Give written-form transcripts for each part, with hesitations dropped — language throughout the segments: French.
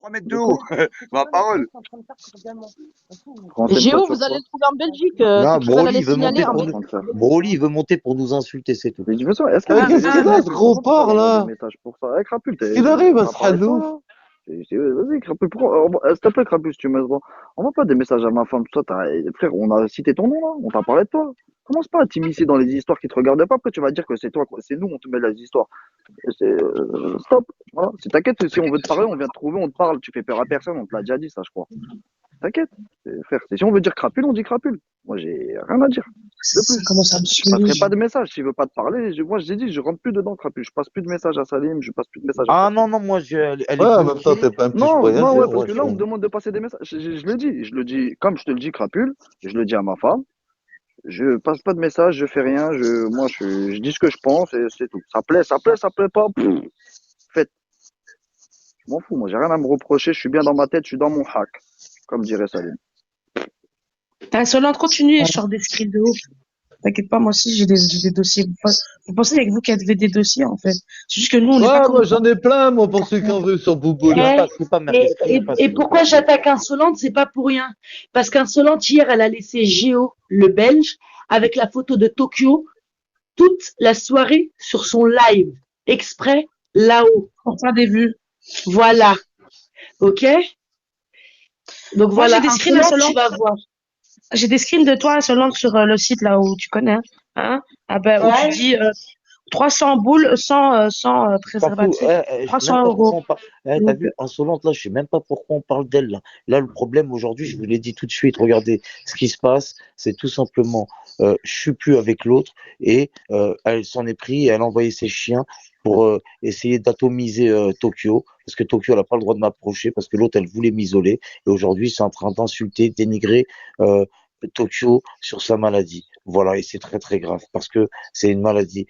3 mètres de De haut. quoi? Ma parole. Renseigne-toi Géo, sur vous allez quoi? le trouver en Belgique. Non, Tu préfères Broly, aller il veut signaler monter Qu'est-ce en qu'il est pour en nous. train de faire? Broly, il veut monter pour nous insulter, c'est tout. Mais de toute façon, est-ce Avec qu'il les est-ce que gosses, tu gros, comprends pourquoi il part envoie des là. messages pour ça? Eh, Crapule, Il arrive on à a parlé de toi, Sralou. là. Vas-y, Crapule, pourquoi? S'il te plaît, Crapule, si tu me envoie pas des messages à ma femme, tout ça, frère, on a cité ton nom, là. On t'a parlé de toi. Commence pas à t'immiscer dans les histoires qui te regardent pas, après tu vas dire que c'est toi, quoi. C'est nous, on te met les histoires. Stop. Voilà. Si t'inquiète, si on veut te parler, on vient te trouver, on te parle. Tu fais peur à personne, on te l'a déjà dit, ça, je crois. T'inquiète. Frère, si on veut dire crapule, on dit crapule. Moi, j'ai rien à dire. De Ça plus. commence à me Je passerai saouler. pas de message. S'il veut pas te parler, moi, j'ai dit, je rentre plus dedans, crapule. Je passe plus de messages à Salim, je passe plus de messages à Ah personne. non, non, moi, elle est Ouais, en même temps, bloquée. t'es pas un petit, je peux Non, rien non, dire, ouais, parce ouais, que là, on me frérot. demande de passer des messages. Je le dis, comme je te le dis, crapule, je le dis à ma femme. Je passe pas de messages, je fais rien. Je dis ce que je pense et c'est tout. Ça plaît pas. Faites. Je m'en fous, moi, j'ai rien à me reprocher. Je suis bien dans ma tête, je suis dans mon hack, comme dirait Salim. Insolente, continue et je sors des screens de ouf. T'inquiète pas, moi aussi j'ai des dossiers. Vous pensez avec vous qu'il y avait des dossiers en fait. C'est juste que nous on n'est pas Ouais, comme moi j'en ai plein, moi, pour ceux qui en veulent sur Bouboule. C'est pas merguez, criez pas, Et s'il vous pourquoi plaît. j'attaque Insolente, c'est pas pour rien. Parce qu'Insolente, hier, elle a laissé Géo, le Belge, avec la photo de Tokyo, toute la soirée sur son live, exprès, là-haut. pour faire des vues. Voilà. OK? Donc Moi voilà, j'ai des screens Insolente, tu insolentes. vas voir. J'ai des screens de toi insolente sur le site là où tu connais. Hein? Ah ben où tu Ouais. dis 300 boules sans T'en fous, préservatif. je sais 300 même pas pourquoi euros. on parle. T'as vu, insolente, là, je sais même pas pourquoi on parle d'elle, là. Là, le problème aujourd'hui, je vous l'ai dit tout de suite, regardez, ce qui se passe, c'est tout simplement, je suis plus avec l'autre, et elle s'en est pris, et elle a envoyé ses chiens pour essayer d'atomiser Tokyo, parce que Tokyo, elle n'a pas le droit de m'approcher, parce que l'autre, elle voulait m'isoler, et aujourd'hui, c'est en train d'insulter, dénigrer Tokyo sur sa maladie. Voilà, et c'est très très grave, parce que c'est une maladie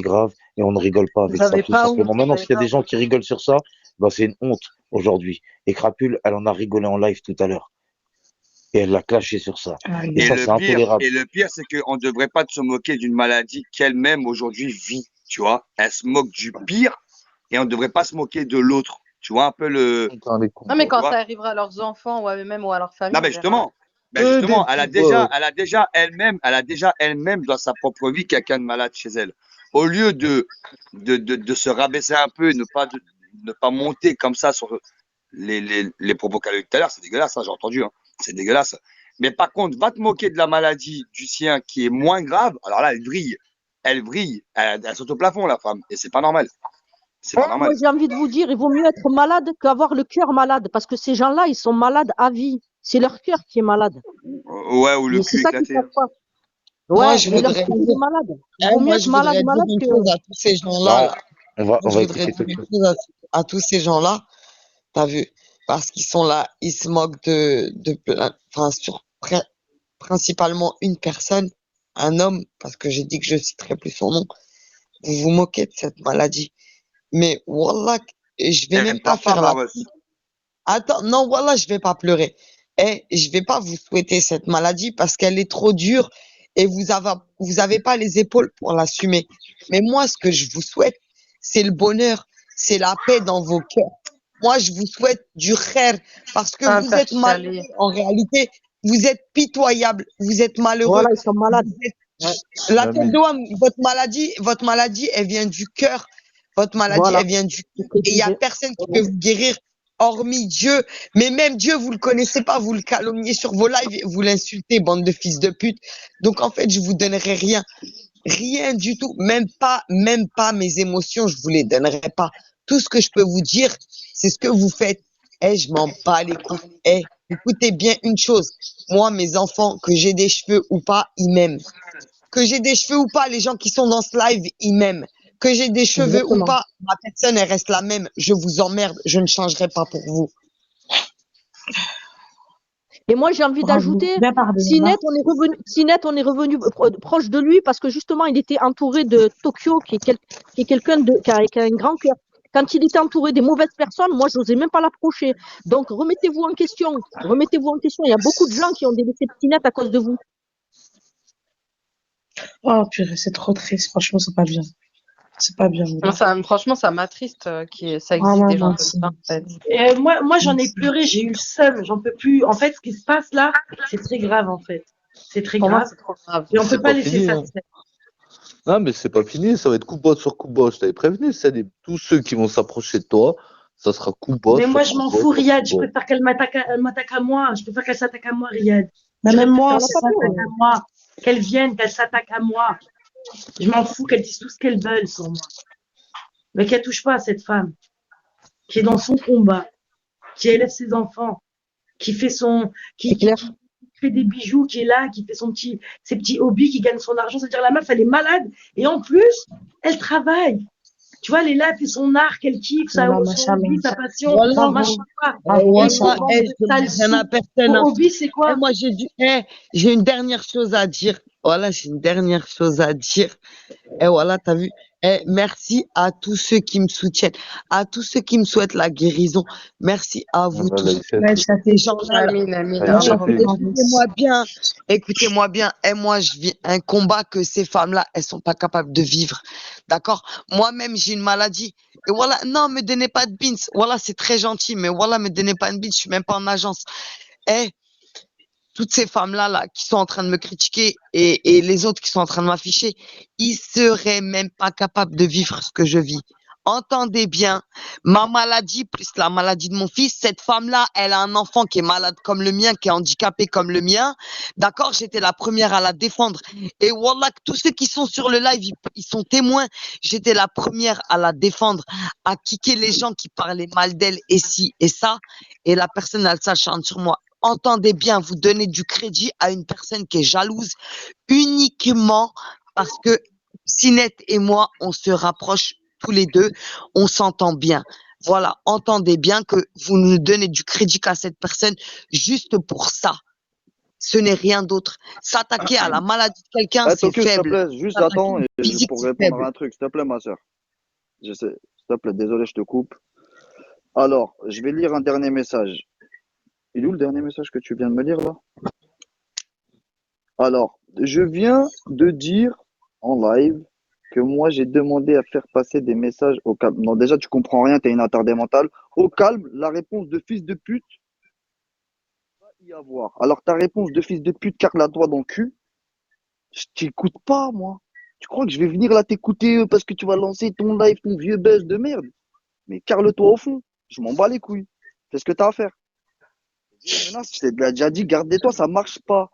grave, et on ne rigole pas Vous avec ça, avez tout pas honte, simplement. vous Maintenant, avez s'il y a pas des gens honte. qui rigolent sur ça, bah, c'est une honte aujourd'hui. Et Crapule, elle en a rigolé en live tout à l'heure. Et elle l'a clashé sur ça. Ah, Et ça, c'est intolérable. Et le pire, c'est qu'on ne devrait pas se moquer d'une maladie qu'elle-même aujourd'hui vit. Tu vois, elle se moque du pire et on ne devrait pas se moquer de l'autre. Tu vois un peu le. Putain, les cons. Non, mais Tu quand vois ça arrivera à leurs enfants ou même ou à leur famille, Non, on mais verra. justement, Des petits potes. elle a déjà elle-même dans sa propre vie quelqu'un de malade chez elle. Au lieu de se rabaisser un peu et ne pas monter comme ça sur les propos qu'elle a eu tout à l'heure, c'est dégueulasse, ça, j'ai entendu, hein. C'est dégueulasse. Mais par contre, va te moquer de la maladie du sien qui est moins grave, alors là, elle saute au plafond, la femme, et c'est pas normal. C'est pas Moi, normal. j'ai envie de vous dire, il vaut mieux être malade qu'avoir le cœur malade, parce que ces gens-là, ils sont malades à vie. C'est leur cœur qui est malade. Ouais, ou le Mais c'est cul ça qu'ils éclaté. savent pas. Moi Ouais, je mais leur voudrais cœur, il est dire, malade. Il vaut mieux moi être je malade, voudrais dire malade une que. chose à tous ces gens-là. Non, Là. on Moi, va je voudrais écouter dire une Tokyo. chose à tous ces gens-là. T'as vu? Parce qu'ils sont là, ils se moquent enfin, principalement une personne, un homme, parce que j'ai dit que je citerai plus son nom. Vous vous moquez de cette maladie. Mais wallah, je vais Eh, même pas pleure pas, faire la. Mamos. Attends, non, wallah, je vais pas pleurer. Et je vais pas vous souhaiter cette maladie parce qu'elle est trop dure et vous avez pas les épaules pour l'assumer. Mais moi, ce que je vous souhaite, c'est le bonheur, c'est la paix dans vos cœurs. Moi, je vous souhaite du khair parce que Un vous êtes malheureux. perchialé. En réalité, vous êtes pitoyable, vous êtes malheureux. Voilà, ils sont malades. Vous êtes- Ouais. La Ouais, tête mais d'homme, votre maladie, elle vient du cœur. Votre maladie, Voilà, elle vient du c'est cœur. ce que Et je il y a disais. personne qui peut vous guérir hormis Dieu. Mais même Dieu, vous le connaissez pas, vous le calomniez sur vos lives, et vous l'insultez, bande de fils de pute. Donc en fait, je vous donnerai rien. Rien du tout. Même pas mes émotions, je vous les donnerai pas. Tout ce que je peux vous dire, c'est ce que vous faites. Eh, je m'en bats les couilles. Eh, écoutez bien une chose. Moi, mes enfants, que j'ai des cheveux ou pas, ils m'aiment. Que j'ai des cheveux ou pas, les gens qui sont dans ce live, ils m'aiment. Que j'ai des cheveux ou Exactement. pas, ma personne, elle reste la même. Je vous emmerde, je ne changerai pas pour vous. Et moi, j'ai envie d'ajouter, Bien pardonné. Sinet, on est revenu proche de lui parce que justement, il était entouré de Tokyo, qui est quelqu'un qui a un grand cœur. Quand il était entouré des mauvaises personnes, moi, je n'osais même pas l'approcher. Donc, remettez-vous en question. Remettez-vous en question. Il y a beaucoup de gens qui ont délaissé Sinet à cause de vous. Oh purée, c'est trop triste, franchement, c'est pas bien. C'est pas bien, Moi, voilà. franchement, ça m'attriste ça Ah existe non, des gens non, comme ça, en fait. Et moi, j'en ai pleuré, j'ai eu le seum, j'en peux plus. En fait, ce qui se passe là, c'est très grave, en fait. C'est très Pour moi, grave. c'est trop grave. Et on peut C'est pas pas laisser fini, ça hein. se faire. Non, mais c'est pas fini, ça va être coup bas sur coup bas. Je t'avais prévenu, tous ceux qui vont s'approcher de toi, ça sera coup bas Mais sur moi, je coup m'en bas fous, sur Riyad. coup Je bas. préfère elle m'attaque à moi. Je préfère qu'elle s'attaque à moi, Riyad. Mais Je même préfère moi, Elle n'a qu'elle pas c'est peur. s'attaque à moi. Qu'elle vienne, qu'elle s'attaque à moi. Je m'en fous qu'elle dise tout ce qu'elle veut sur moi. Mais qu'elle touche pas à cette femme qui est dans son combat, qui élève ses enfants, qui fait son, C'est clair. qui fait des bijoux, qui est là, qui fait ses petits hobbies, qui gagne son argent. C'est-à-dire la meuf, elle est malade et en plus, elle travaille. Tu vois, elle est là, elle fait son art, qu'elle kiffe, voilà, son machallah. hobby, sa passion, Voilà, machin. Bravo, Et voilà, pour machallah. vendre je de sales dis rien à sous. personne, Ton hein. hobby, c'est quoi? Moi, j'ai une dernière chose à dire. Voilà, j'ai une dernière chose à dire. Et voilà, t'as vu. Merci à tous ceux qui me soutiennent, à tous ceux qui me souhaitent la guérison. Merci à vous Voilà, tous. Ouais, Laïcette. ça fait. Ces gens-là, là. Amine, Laïcette, Allah Enchanté, refait. Écoutez-moi bien. Et moi, je vis un combat que ces femmes-là, elles sont pas capables de vivre. D'accord? Moi-même, j'ai une maladie. Et voilà, non, me donnez pas de beans. Voilà, c'est très gentil, mais voilà, me donnez pas de beans. Je suis même pas en agence. Eh, toutes ces femmes-là là, qui sont en train de me critiquer et les autres qui sont en train de m'afficher, ils seraient même pas capables de vivre ce que je vis. Entendez bien, ma maladie plus la maladie de mon fils, cette femme-là, elle a un enfant qui est malade comme le mien, qui est handicapé comme le mien. D'accord, j'étais la première à la défendre. Et voilà, tous ceux qui sont sur le live, ils sont témoins. J'étais la première à la défendre, à kicker les gens qui parlaient mal d'elle et ci et ça. Et la personne, elle s'acharne sur moi. Entendez bien, vous donnez du crédit à une personne qui est jalouse uniquement parce que Sinette et moi, on se rapproche tous les deux, on s'entend bien. Voilà, entendez bien que vous nous donnez du crédit à cette personne juste pour ça. Ce n'est rien d'autre. S'attaquer à la maladie de quelqu'un, Ah, c'est Tokyo, s'il te faible. plaît, juste S'attaquer attends au physique, pour c'est répondre faible. à un truc, s'il te plaît, ma soeur. S'il te plaît, désolé, je te coupe. Alors, je vais lire un dernier message. Il est où le dernier message que tu viens de me lire là? Alors, je viens de dire en live que moi j'ai demandé à faire passer des messages au calme. Non, déjà tu comprends rien, t'es une attardée mentale. Au calme, la réponse de fils de pute va y avoir. Alors ta réponse de fils de pute, carre la doigt dans le cul. Je t'écoute pas, moi. Tu crois que je vais venir là t'écouter parce que tu vas lancer ton live, ton vieux buzz de merde? Mais carle-toi au fond. Je m'en bats les couilles. Fais ce que t'as à faire. Menace, je t'ai déjà dit, gardez-toi, ça marche pas.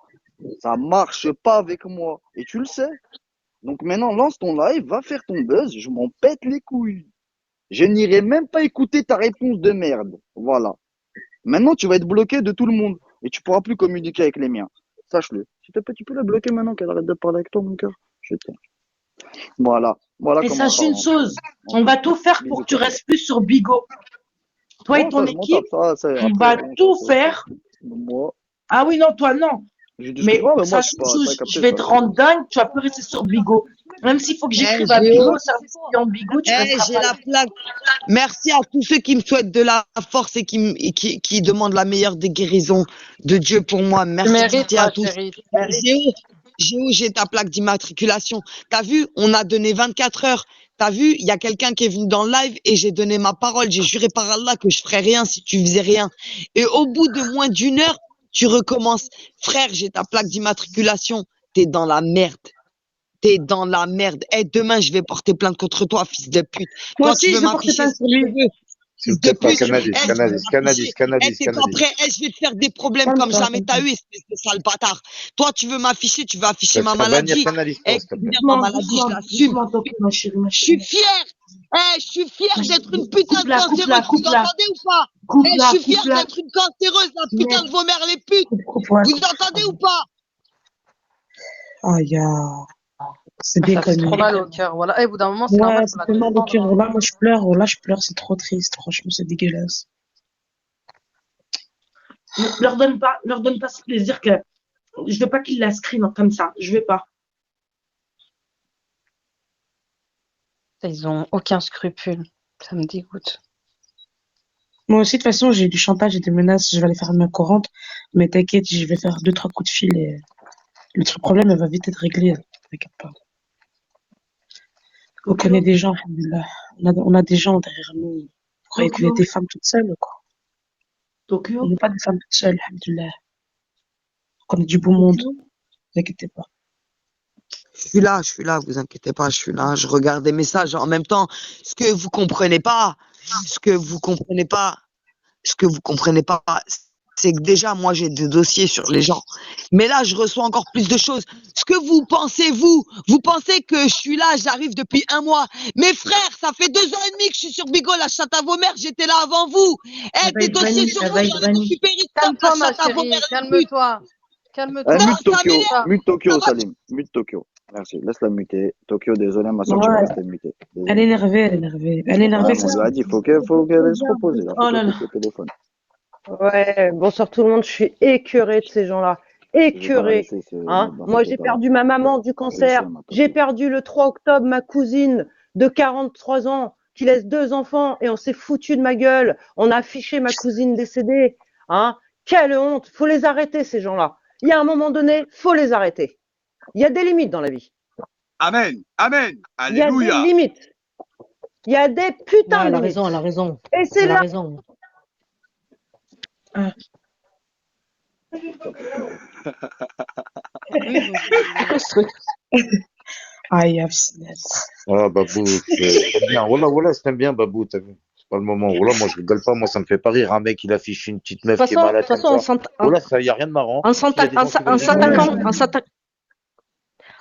Ça marche pas avec moi. Et tu le sais. Donc maintenant, lance ton live, va faire ton buzz, je m'en pète les couilles. Je n'irai même pas écouter ta réponse de merde. Voilà. Maintenant, tu vas être bloqué de tout le monde. Et tu pourras plus communiquer avec les miens. Sache-le. S'il te plaît, tu peux la bloquer maintenant qu'elle arrête de parler avec toi, mon cœur. Je t'aime. Voilà. Voilà Et comment sache on une parle chose, entre on va filles. tout faire Bisous, pour que tu ciao. restes plus sur Bigo. Toi et Bon, ton ça, je m'en tape. équipe, Ça, c'est on après, va bon, ça, tout c'est autre chose. faire. Moi, Ah oui, non, toi, non. je dis ce que. Mais Ouais, mais moi, je sache suis une pas. chose, T'as je capté, vais ça, te c'est. rendre dingue, tu vas plus rester sur Bigo. Même s'il faut que Eh, j'écrive à Géo, Bigo, service client Bigo, tu resteras j'ai pas la là. plaque. Merci à tous ceux qui me souhaitent de la force et qui demandent la meilleure des guérisons de Dieu pour moi. Tu Merci mérites, à ma tous. chérie, tu mérites. J'ai ta plaque d'immatriculation. T'as vu, on a donné 24 heures. T'as vu, il y a quelqu'un qui est venu dans le live et j'ai donné ma parole. J'ai juré par Allah que je ferais rien si tu faisais rien. Et au bout de moins d'une heure, tu recommences. Frère, j'ai ta plaque d'immatriculation. T'es dans la merde. T'es dans la merde. Eh, demain, je vais porter plainte contre toi, fils de pute. Moi Toi, tu aussi, veux je vais porter m'afficher plainte si sur tu lui. veux. S'il Fils te de plaît, pute. cannabis, Eh, je vais cannabis, cannabis, m'afficher. Eh, cannabis, t'es pas cannabis. prêt. Eh, je vais te faire des problèmes comme Calme-toi, jamais t'as calme-toi. eu, espèce de sale bâtard. Toi, tu veux m'afficher, tu veux afficher Je ma vais faire bannir maladie. cannabis, Eh, toi, s'il te plaît. ma Doucement, maladie, je doucement, l'assume. doucement, Tokyo, ma chérie, ma Je suis chérie. fier. Eh, je suis fier Ma d'être chérie. une putain de Coupe-la, coupe-la, cancéreuse. Vous coupe-la. entendez ou pas? Eh, je Coupe-la, suis fier coupe-la. d'être une cancéreuse, la putain Merde. de vos mères les putes. Ouais, Vous coupe. entendez ou pas? Aïe, c'est Ça fait trop déconné. mal au cœur. Voilà. Et au bout d'un moment, c'est Ouais, normal, faut ça la fait mal au comprendre. cœur. Hein. Là, moi, je pleure. Là, je pleure. C'est trop triste. Franchement, c'est dégueulasse. Leur donne pas ce plaisir que je veux pas qu'ils la screenent comme ça. Je veux pas. Ils ont aucun scrupule. Ça me dégoûte. Moi aussi, de toute façon, j'ai du chantage et des menaces. Je vais aller faire une main courante. Mais t'inquiète, je vais faire 2, 3 coups de fil et le problème, elle va vite être réglé. T'inquiète pas. On connaît Tokyo, des gens, alhamdoulilah. On a des gens derrière nous. Vous croyez qu'on est Tokyo, des femmes toutes seules ou quoi? On Tokyo, n'est pas des femmes toutes seules, alhamdoulilah. On connaît du beau monde, ne Tokyo. vous inquiétez pas. Je suis là, vous inquiétez pas, je suis là, je regarde des messages. En même temps, ce que vous comprenez pas, ce que vous comprenez pas, ce que vous comprenez pas, c'est que déjà, moi, j'ai des dossiers sur les gens. Mais là, je reçois encore plus de choses. Ce que vous pensez, vous pensez que je suis là, j'arrive depuis un mois. Mes frères, ça fait 2 ans et demi que je suis sur Bigo, la chatte à vos mères, j'étais là avant vous. Elle Eh, va des être dossiers bannie, sur elle vous, va j'en être ai bannie. depuis Périscope, la Calme-toi, ma chatte à vos chérie. mères, les putes. Calme-toi. Eh, Calme-toi. Non, mute ça Tokyo, m'énerve. mute Ça Tokyo, va. Salim. Mute Tokyo. Merci. Laisse-la muter. Tokyo, désolé, ma soeur, tu vas Ouais, rester mutée. elle est Désolé. énervée, elle est énervée. Elle est énervée, Ouais, mais ça on se lui a dit, comprend. faut qu'elle se repose. Là, faut Oh qu'elle là là. coupe le téléphone. Ouais, bonsoir tout le monde, je suis écœurée de ces gens-là. Je vais pas la Écœurée. laisser se Hein? mettre dans Moi, cet j'ai état-là. perdu ma maman du Je le sais, cancer. ma J'ai Tokyo. perdu le 3 octobre ma cousine de 43 ans qui laisse 2 enfants et on s'est foutu de ma gueule. On a affiché ma cousine décédée. Hein? Quelle honte. Faut les arrêter, ces gens-là. Il y a un moment donné, faut les arrêter. Il y a des limites dans la vie. Amen. Amen. Il y a des Alléluia. limites. Il y a des Ouais, putains de elle a limites. raison, elle a raison. Et c'est Elle a là. raison. Ah, C'est quoi ce truc? I have snap. Voilà, Babou, t'aimes bien. Voilà, voilà, t'aimes bien, Babou, t'as vu. C'est pas le moment. Voilà, moi, je rigole pas. Moi, ça me fait pas rire. Un mec, il affiche une petite De meuf toute qui est façon, malade comme ça. Voilà, ça, y a rien de marrant. S'il y a des gens qui veulent rigoler, s'attaquant,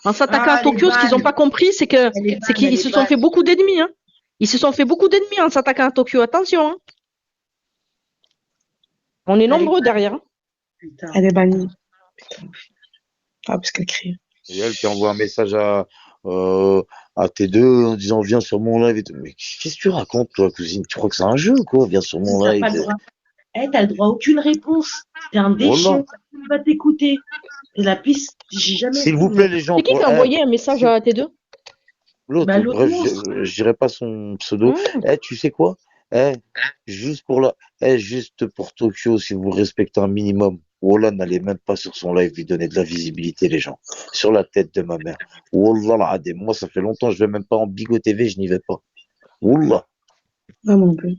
Ouais, en s'attaquant Ah, à elle est Tokyo, ce qu'ils n'ont banne. pas compris, c'est Elle est c'est banne, elle qu'ils est se sont fait banne. beaucoup d'ennemis, hein. Ils se sont fait beaucoup d'ennemis en s'attaquant à Tokyo. Attention, hein. On est Elle est nombreux banne. derrière, hein. Putain. elle est bannie. Putain. Ah, parce qu'elle crie. et elle qui envoie un message à T2 en disant viens sur mon live et tout. Mais qu'est-ce que tu racontes, toi, cousine? Tu crois que c'est un jeu, quoi? Viens sur mon T'as live. pas le droit. Eh, t'as le droit à aucune réponse. T'es un Voilà. déchet. Personne va t'écouter. Et la piste, j'ai jamais. S'il vous plaît, les gens, C'est qui pour. a envoyé un message Si- à T2? L'autre, Bah, l'autre bref, monstre. je dirais pas son pseudo. Tu sais quoi? Eh, juste pour Tokyo, si vous respectez un minimum, Wallah, n'allez même pas sur son live lui donner de la visibilité, les gens. Sur la tête de ma mère. Wallah, l'adem. Moi, ça fait longtemps, je vais même pas en Bigo TV, je n'y vais pas. Wallah. Non, non plus.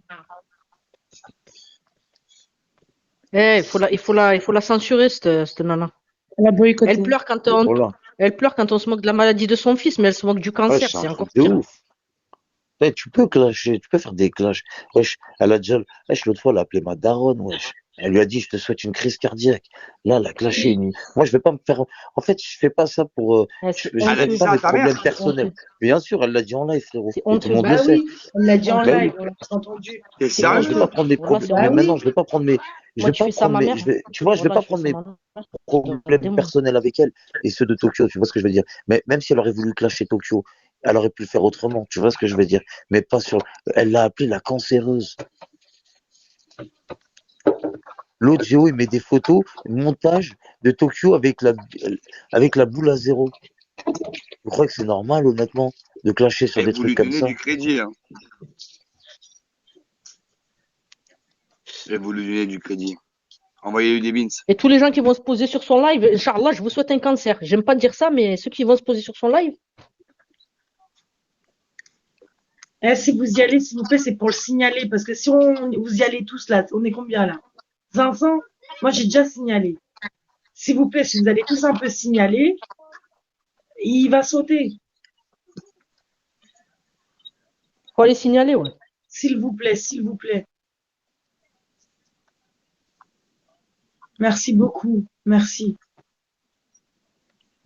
Eh, il faut la censurer, cette nana. Elle a boycotté. Elle pleure Voilà. quand on se moque de la maladie de son fils, mais elle se moque du Ouais, cancer, c'est un c'est encore truc de pire. ouf. Tu peux clasher, tu peux faire des clashs. Wesh, elle a déjà, l'autre fois, elle a appelé ma daronne, wesh. Elle lui a dit, je te souhaite une crise cardiaque. Là, elle a clashé moi, je vais pas me faire, en fait, je fais pas ça pour, Eh, je c'est Elle a règle dit honteux, pas ça à mes ta mère? problèmes c'est personnels. honteux, Bien sûr, elle l'a dit en live, frérot. c'est Et tout le honteux, monde le Bah sait. oui, elle l'a dit en honteux. Bah live, oui. on l'a pas entendu. T'es C'est Moi, je vais sérieux? pas honteux. prendre mes Voilà, problèmes, c'est Bah mais honteux. maintenant, oui, je vais pas prendre mes, je Moi, vais tu pas fais ça à prendre ma mes, mère. tu vois, je vais Voilà, pas tu fais prendre ça à mes ma mère. problèmes Regardez-moi. personnels avec elle et ceux de Tokyo, tu vois ce que je veux dire. Mais même si elle aurait voulu clasher Tokyo, elle aurait pu le faire autrement, tu vois ce que je veux dire. Mais pas sur, elle l'a appelée la cancéreuse. L'autre Géo, il met des photos, montage de Tokyo avec la boule à zéro. Je crois que c'est normal, honnêtement, de clasher sur Et des vous trucs lui comme donnez ça. du crédit, hein. Et vous lui donnez du crédit. Envoyez-lui des bins. Et tous les gens qui vont se poser sur son live, Inch'Allah, je vous souhaite un cancer. J'aime pas dire ça, mais ceux qui vont se poser sur son live, Eh, si vous y allez, s'il vous plaît, c'est pour le signaler. Parce que si vous y allez tous là, on est combien là? 500? Moi, j'ai déjà signalé. S'il vous plaît, si vous allez tous un peu signaler, il va sauter. faut aller signaler, ouais. S'il vous plaît, s'il vous plaît. Merci beaucoup. Merci.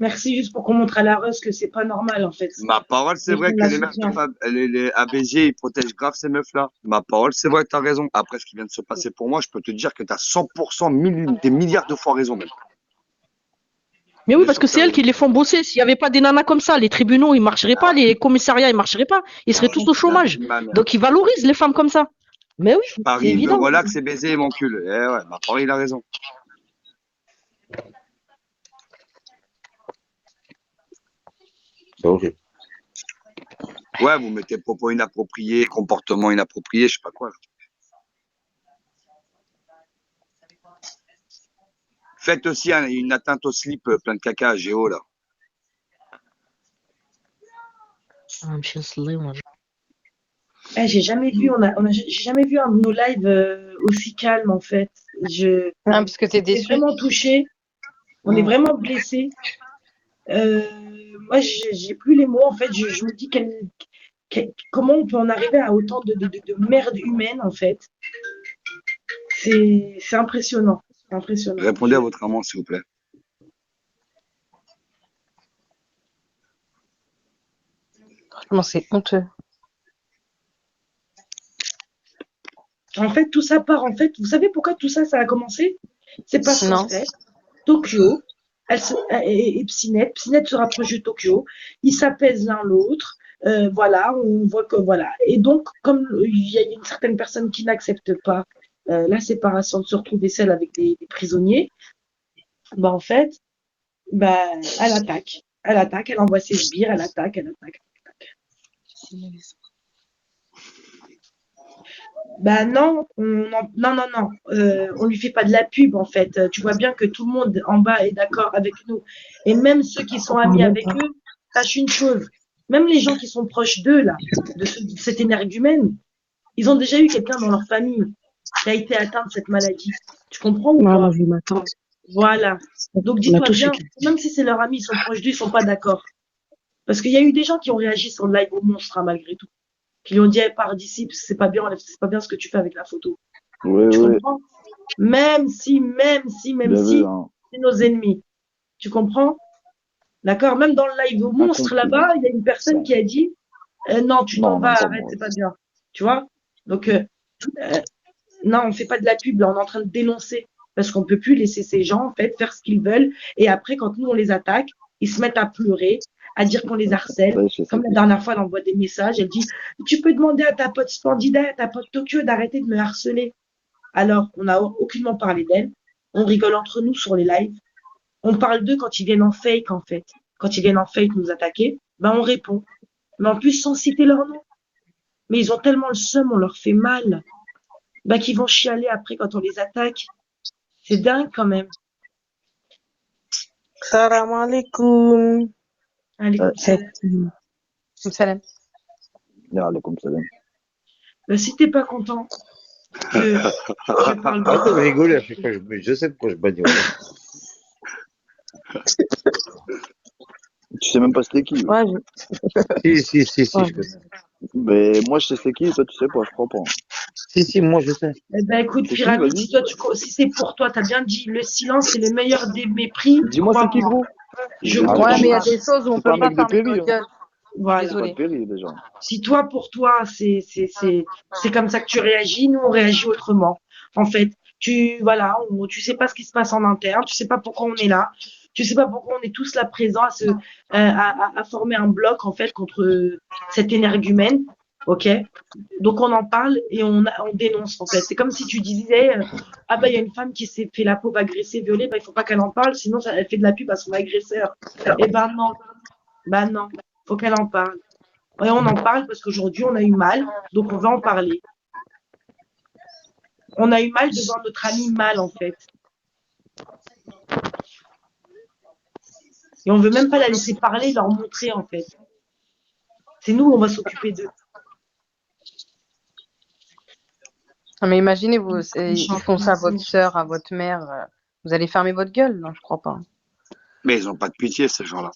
Merci juste pour qu'on montre à la Reuse que c'est pas normal en fait. Ma parole, c'est Les vrai gens que la les meufs soutiennent. les ABG, ils protègent grave ces meufs-là. Ma parole, c'est vrai que t'as raison. Après ce qui vient de se passer pour moi, je peux te dire que t'as 100%, des milliards de fois raison même. Mais oui, Bien parce sûr que que c'est t'as elles qui raison. les font bosser. S'il n'y avait pas des nanas comme ça, les tribunaux, ils marcheraient pas, les commissariats, ils marcheraient pas. Ils seraient tous au La vie chômage. de ma mère. Donc, ils valorisent les femmes comme ça. Mais oui, c'est Paris, il veut évident. relax et baiser mon cul. Eh ouais, ma parole, il a raison. C'est horrible. Ouais, vous mettez propos inappropriés, comportement inapproprié, je sais pas quoi. Là. Faites aussi une atteinte au slip plein de caca à Géo, là. I'm just living. J'ai jamais vu, j'ai jamais vu un de nos lives aussi calme en fait. Non, parce que t'es On est déçu. vraiment touché, on est vraiment blessé. Moi, j'ai plus les mots en fait. Je me dis comment on peut en arriver à autant de merde humaine en fait. C'est impressionnant, c'est impressionnant. Répondez à votre amant, s'il vous plaît. Franchement, c'est honteux. En fait, tout ça part en fait. Vous savez pourquoi tout ça, ça a commencé? C'est parce qu'en Non. fait, Tokyo, et Psynet se rapproche de Tokyo, ils s'apaisent l'un l'autre. Voilà, on voit que voilà. Et donc, comme il y a une certaine personne qui n'accepte pas la séparation, de se retrouver seule avec des prisonniers, bah en fait, bah elle attaque, elle envoie ses sbires, elle attaque, elle attaque. Bah non, non. On lui fait pas de la pub en fait. Tu vois bien que tout le monde en bas est d'accord avec nous. Et même ceux qui sont amis avec eux, sache une chose. Même les gens qui sont proches d'eux là, de cet énergumène, ils ont déjà eu quelqu'un dans leur famille qui a été atteint de cette maladie. Tu comprends ou Ouais, pas? moi, j'ai eu ma tante. Voilà. Donc On a dis-toi tous bien, été. même si c'est leur ami, ils sont proches d'eux, ils sont pas d'accord. Parce qu'il y a eu des gens qui ont réagi sur le live au monstre hein, malgré tout, qui lui ont dit, pars d'ici, parce que c'est pas bien ce que tu fais avec la photo. Oui, Tu oui, comprends? Même si, bien vu, hein. c'est nos ennemis. Tu comprends? D'accord? Même dans le live au monstre, Incompris. là-bas, il y a une personne qui a dit, non, tu t'en Non, vas, même pas arrête, moi. c'est pas bien. Tu vois? Donc, non, on fait pas de la pub, là, on est en train de dénoncer. Parce qu'on peut plus laisser ces gens, en fait, faire ce qu'ils veulent. Et après, quand nous, on les attaque, ils se mettent à pleurer, à dire qu'on les harcèle. Ça y est, je sais Comme la qui. dernière fois, elle envoie des messages, elle dit, tu peux demander à ta pote Splendida, à ta pote Tokyo d'arrêter de me harceler. Alors, on n'a aucunement parlé d'elle. On rigole entre nous sur les lives. On parle d'eux quand ils viennent en fake, en fait. Quand ils viennent en fake nous attaquer, ben on répond. Mais en plus, sans citer leur nom. Mais ils ont tellement le seum, on leur fait mal, ben qu'ils vont chialer après quand on les attaque. C'est dingue quand même. Salam alaikum. Allez, Salam. Ya, alaykoum salam. ben, si t'es pas content que je parle de Arrête de toi, rigoler à chaque fois. Je sais pourquoi je bannis. Tu sais même pas c'était qui. Ouais, Si, ouais. je connais. Mais moi, je sais c'est qui, et toi, tu sais pas, je crois pas. Si, moi je sais. eh ben écoute, C'est qui, Pyramide, vas-y? si c'est pour toi, t'as bien dit, le silence est le meilleur des mépris, Dis-moi c'est qui, crois-moi. gros? Je Ah, crois Ouais, c'est mais il y pas. a des choses où on c'est pas peut un pas mec de fermer Péri, notre hein. gueule. Voilà. C'est pas de Désolée. Péri, déjà. Si toi, pour toi, c'est comme ça que tu réagis, nous, on réagit autrement. En fait, voilà, tu sais pas ce qui se passe en interne, tu sais pas pourquoi on est là, tu sais pas pourquoi on est tous là présents à former un bloc, en fait, contre cet énergumène. OK? Donc, on en parle et on dénonce, en fait. C'est comme si tu disais, ah bah, il y a une femme qui s'est fait la pauvre agresser, violée, bah, il faut pas qu'elle en parle, sinon, elle fait de la pub à son agresseur. Eh ben, non. Bah, non. Faut qu'elle en parle. Et on en parle parce qu'aujourd'hui, on a eu mal, donc on va en parler. On a eu mal devant notre ami mal, en fait. Et on veut même pas la laisser parler, leur montrer, en fait. C'est nous, on va s'occuper d'eux. Non, mais imaginez, ils font ça à votre sœur, à votre mère. Vous allez fermer votre gueule? Non, je crois pas. Mais ils ont pas de pitié, ces gens-là.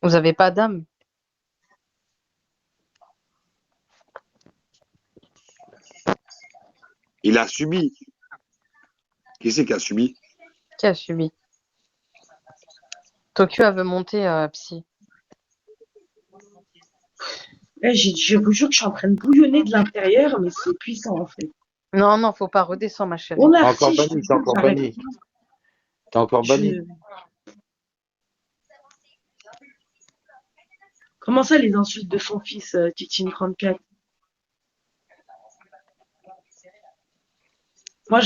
Vous avez pas d'âme. Il a subi. Qui c'est qui a subi? Qui a subi? Tokyo, elle veut monter psy. Je vous jure que je suis en train de bouillonner de l'intérieur, mais c'est puissant, en fait. Non, faut pas redescendre, ma chérie. On a T'es encore archi, banni, t'es encore banni. T'es encore banni. Comment ça, les insultes de son fils, Titine 34? Moi,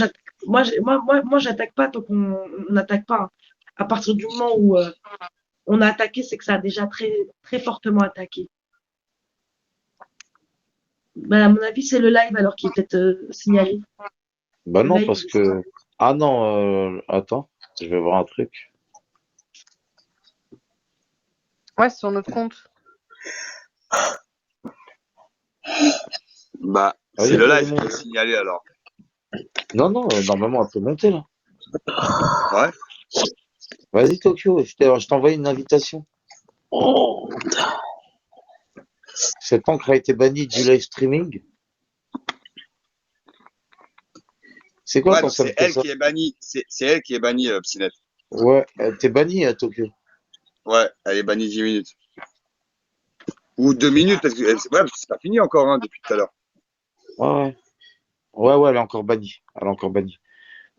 j'attaque pas tant qu'on n'attaque pas. Hein. À partir du moment où on a attaqué, c'est que ça a déjà très, très fortement attaqué. Ben, à mon avis, c'est le live alors qui est peut-être signalé. Bah Le non, live, parce que. Ah non, attends, je vais voir un truc. Ouais, c'est sur notre compte. Bah, Vas-y, c'est le fais live qui monter. est signalé alors. Non, non, normalement, elle peut monter, là. Ouais. Vas-y, Tokyo, je t'envoie une invitation. Cette encre a été bannie du live streaming. C'est quoi Ouais, quand donc ça me c'est fait elle ça? qui est bannie. C'est elle qui est bannie, Psynet. Ouais, t'es banni à Tokyo. Ouais, elle est bannie 10 minutes. Ou 2 minutes, parce que c'est pas fini encore, hein, depuis tout à l'heure. Ouais, ouais, ouais, elle est encore bannie. Elle est encore bannie.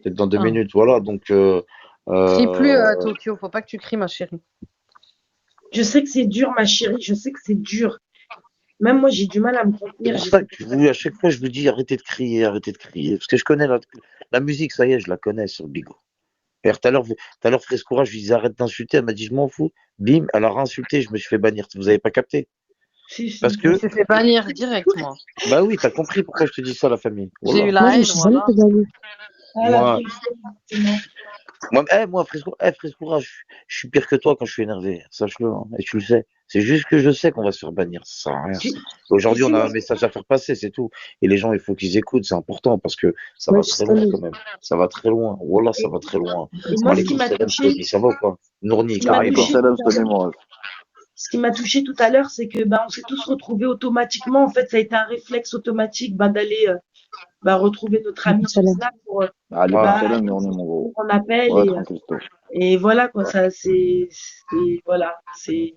Peut-être dans 2 minutes, voilà. Donc, Crie plus, Tokyo. Faut pas que tu cries, ma chérie. Je sais que c'est dur, ma chérie. Je sais que c'est dur. Même moi, j'ai du mal à me c'est contenir. pour ça que à chaque fois, je vous dis arrêtez de crier, arrêtez de crier. Parce que je connais la musique, ça y est, je la connais sur Bigo. D'ailleurs, tout à l'heure, Frescoura, je lui disais arrête d'insulter. Elle m'a dit je m'en fous. Bim, elle a insulté, je me suis fait bannir. Vous avez pas capté? Si, si. Parce Je me que, suis fait bannir direct, moi. bah oui, t'as compris pourquoi je te dis ça, la famille. J'ai eu Voilà. Moi, la je me haine, suis jamais voilà. fait bannir. Ah, la Moi, tristesse, c'est moi. moi, Frescoura, je suis pire que toi quand je suis énervé. Sache-le, hein, et tu le sais. C'est juste que je sais qu'on va se faire bannir. Ça sert à rien. Tu Aujourd'hui, sais, on a moi, un message à faire passer, c'est tout. Et les gens, il faut qu'ils écoutent, c'est important parce que ça moi, va je très suis loin tannée. quand même. Ça va très loin. Voilà, ça Et, va très loin. et moi, ce qui Malikum m'a salam, touché, Tony, ça va ou quoi? Nourni, ce qui m'a Kariba. Alaykoum touché salam, tout à Stony l'heure, Moraz. ce qui m'a touché tout à l'heure, c'est que bah, on s'est tous retrouvés automatiquement. En fait, ça a été un réflexe automatique bah, d'aller retrouver notre ami sur Snap pour, Alaykoum bah, salam, Nourni, mon gros. qu'on appelle Ouais, tranquille, toi. et voilà quoi. Ça, voilà, c'est.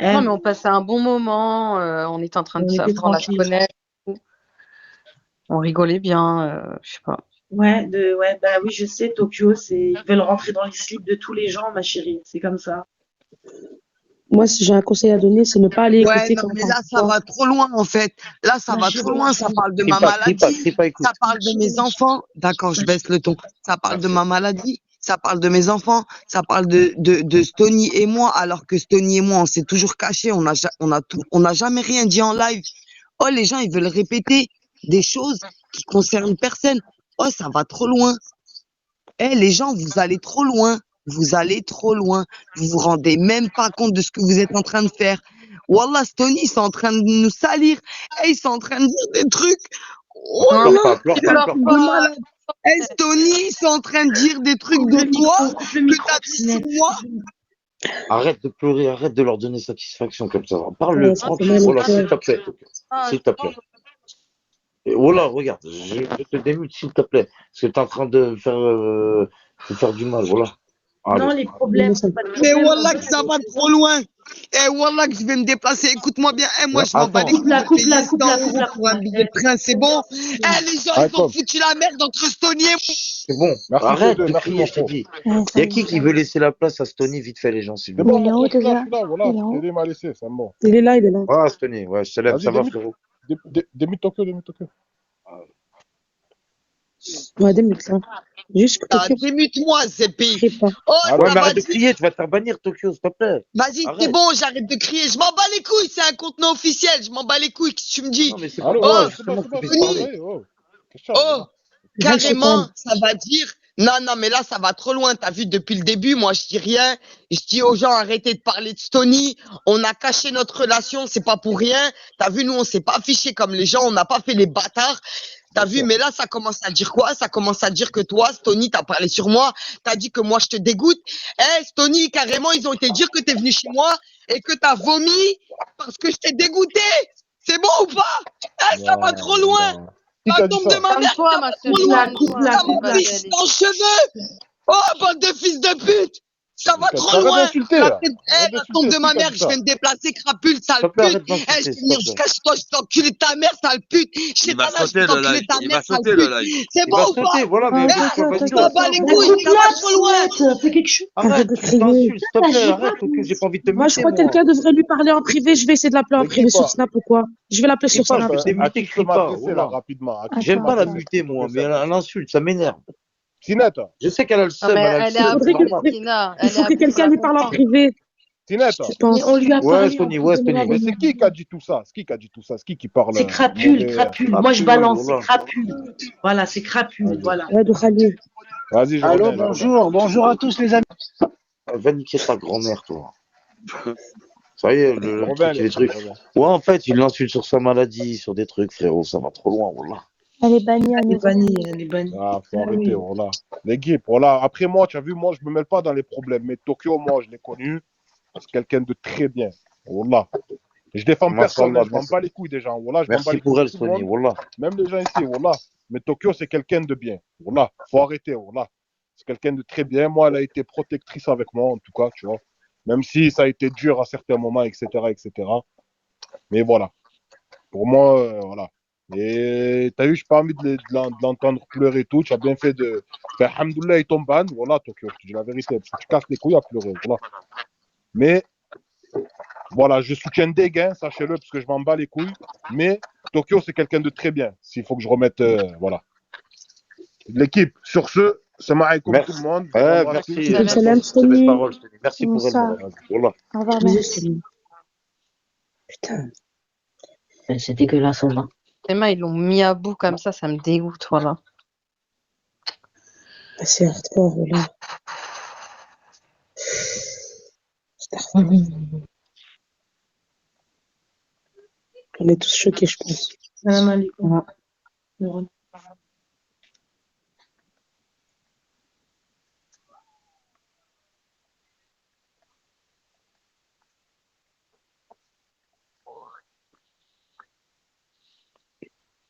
Non, Elle, mais on passait un bon moment. On était en train de on était s'apprendre à se tranquille. connaître. On rigolait bien. Je sais pas. Ouais, bah oui, je sais, Tokyo, ils veulent rentrer dans les slips de tous les gens, ma chérie. C'est comme ça. Moi, si j'ai un conseil à donner, c'est ne pas aller Ouais, écouter non, quand on mais parle là, de ça toi. va trop loin, en fait. Là, ça Ma va trop chérie, loin. Ça parle de Crie ma pas, crie pas, maladie. crie pas, écoute. Ça parle de mes enfants. D'accord, je baisse le ton. Ça parle de Merci. ma maladie. Ça parle de mes enfants. Ça parle de Stony et moi. Alors que Stony et moi, on s'est toujours cachés. On n'a jamais rien dit en live. Oh, les gens, ils veulent répéter des choses qui concernent personne. Oh, ça va trop loin. Eh, les gens, vous allez trop loin. Vous allez trop loin. Vous vous rendez même pas compte de ce que vous êtes en train de faire. Wallah, Stony, ils sont en train de nous salir. Eh, ils sont en train de dire des trucs. Non, Pleure Wallah, pas, pleure c'est pas, un pleure truc pas. de malade. Eh, Stony, ils sont en train de dire des trucs coupe de le toi micro, coupe le que micro, t'as dit sur Pinette. moi. Arrête de pleurer, arrête de leur donner satisfaction comme ça. Parle-le Ouais, ça fait tranquille. mal au Voilà, s'il cœur. te plaît. S'il te plaît. Et voilà, regarde, je te démute, s'il te plaît. Parce que t'es en train de faire du mal, voilà. Non, Allez. les problèmes, c'est pas de Mais problème. Wallah, que ça va trop loin. Eh, Wallah, que je vais me déplacer. Écoute-moi bien. Eh, moi, Non, je m'en bats attends. les couilles de Coupe-la, payer 100 coupe-la, euros coupe-la, pour un coupe-la. billet de train, c'est bon. Eh, les gens, ils ont foutu la merde entre Stony et moi. C'est bon. Merci Arrête T2, de merci crier, mon je t'ai frère. dit. Il y a qui veut laisser la place à Stony vite fait, les gens, s'il vous C'est plaît. bon, mon frère, je suis là, voilà. T2 m'a laissé, c'est bon. Il est là, il est là. Ah, Stony, ouais, je te lève. Vas-y, Ça va, frérot? démute Tokyo, démute Tokyo. Ouais, démute ça. Juste que Ah, Tokyo, démute-moi, Zépi. crie pas. Oh, Ouais, ça mais va arrête de dire. crier, tu vas te faire bannir, Tokyo, s'il te plaît. Vas-y, c'est Arrête. bon, j'arrête de crier. Je m'en bats les couilles, c'est un contenant officiel. Je m'en bats les couilles, qu'est-ce que tu me dis? Non, mais c'est pas Allô, pour ça, Oh, ouais, c'est bon, justement, c'est que tu bon, puisses c'est bon, ça parler. y est, oh. Qu'est-ce que oh, Viens, je te carrément, parle. ça va dire. Non, non, mais là, ça va trop loin. T'as vu, depuis le début, moi, je dis rien. Je dis aux gens, arrêtez de parler de Stony. On a caché notre relation, c'est pas pour rien. T'as vu, nous, on s'est pas affichés comme les gens, on n'a pas fait les bâtards. T'as vu, mais là, ça commence à dire quoi? Ça commence à dire que toi, Stony, t'as parlé sur moi. T'as dit que moi, je te dégoûte. Eh, Stony, carrément, ils ont été dire que t'es venu chez moi et que t'as vomi parce que je t'ai dégoûté. C'est bon ou pas? Eh, ça va trop loin. Qui La t'a dit tombe ça? de ma mère, Calme-toi, ça ma va trop chérie. loin. Calme-toi. Ça Tu m'a vas y pris aller. dans le cheveu. Oh, bande de fils de pute. Ça va trop Arrête loin. d'insulter, La, là. tête- eh, Arrête la tombe d'insulter, de c'est ma qui t'a mère, dit je vais ça? me déplacer, crapule, S'il sale te plaît, pute. arrête Eh, je d'insulter, vais s'il venir te plaît. jusqu'à chez toi, je vais t'enculer ta mère, sale pute. Je Il sais va pas là, je sauter vais le t'enculer live. ta Il mère, va sale sauter le pute. live. C'est Il bon va ou pas? sauter, voilà, mais Eh, bouge-toi, vas-y, je m'en bats les Mais couilles, ça coupe-la, va trop loin. Sinette, fais quelque chose. Arrête Arrête, de tu crier. t'insultes, s'il te plaît, J'ai arrête, pas. Tokyo, j'ai pas envie de te Moi, je muter, crois que moi. quelqu'un devrait lui parler en privé. Je vais essayer de l'appeler en Ne crie privé sur pas. Snap ou quoi. Je vais l'appeler Crie sur pas, Snap. je vais te À démuter, qui je peux crie pas, m'adresser, là, voilà. rapidement? À qui je peux J'aime pas la m'adresser? muter, moi, mais elle insulte, ça m'énerve. Sinette, Je sais qu'elle a le Non, seum, mais elle a le elle est seum, Il à c'est faudrait bout, que, normal. Messina. il Elle est faut à que bout, faut quelqu'un la lui parle en comprendre. privé, Sinette. je Mais pense. on lui a Ouais, parlé en Stony, ouais, privé Stony. Mais avec c'est qui a dit tout ça? C'est qui a dit tout ça? C'est qui parle C'est crapule, mauvais? crapule. Moi, je Crapule, balance, c'est voilà. crapule. Voilà, c'est crapule, Vas-y, voilà. Ouais, de Khalil. vas-y, je Allô, reviens, je reviens. bonjour, bonjour à tous les amis. Va niquer ta grand-mère, toi. Ça y est, Ça le revient, truc, il est truc. Ouais, en fait, il l'insulte sur sa maladie, sur des trucs, frérot, ça va trop loin, voilà. Elle est bannie à Elle est nouveau. bannie, elle est bannie. Ah, faut Ah arrêter, oui. voilà. L'équipe, voilà. Après, moi, tu as vu, moi, je me mêle pas dans les problèmes. Mais Tokyo, moi, je l'ai connu. C'est quelqu'un de très bien. Voilà. Je défends personne, Mashallah, hein, je m'en bats les couilles des gens. Voilà, je m'en bats merci les couilles pour de elle, tout le Sony, monde. voilà. Même les gens ici, voilà. Mais Tokyo, c'est quelqu'un de bien. Voilà. Faut arrêter, voilà. C'est quelqu'un de très bien. Moi, elle a été protectrice avec moi, en tout cas, tu vois. Même si ça a été dur à certains moments, etc., etc. Mais voilà. Pour moi, voilà. Et t'as eu, j'ai pas envie de l'entendre pleurer et tout. Tu as bien fait de. Ben, alhamdoulilah, il tombe ban. Voilà, Tokyo, je te dis la vérité. Parce que tu casses les couilles à pleurer. Voilà. Mais voilà, je soutiens des gains, sachez-le, parce que je m'en bats les couilles. Mais Tokyo, c'est quelqu'un de très bien. S'il faut que je remette. Voilà. L'équipe, sur ce, c'est Maïkoum tout le Merci. monde. Je vous embrasse Merci, tous. Salam, pour ces belles Sony. paroles, Sony. Merci pour elle, Bonsoir. madame. Voilà. Au revoir, Bisous, merci. Sony. Putain, C'est dégueulasse, là. Les mains, ils l'ont mis à bout comme ça me dégoûte, voilà. c'est hardcore, voilà. On est tous choqués, je pense. Salam alaikum. Ouais. Nourone.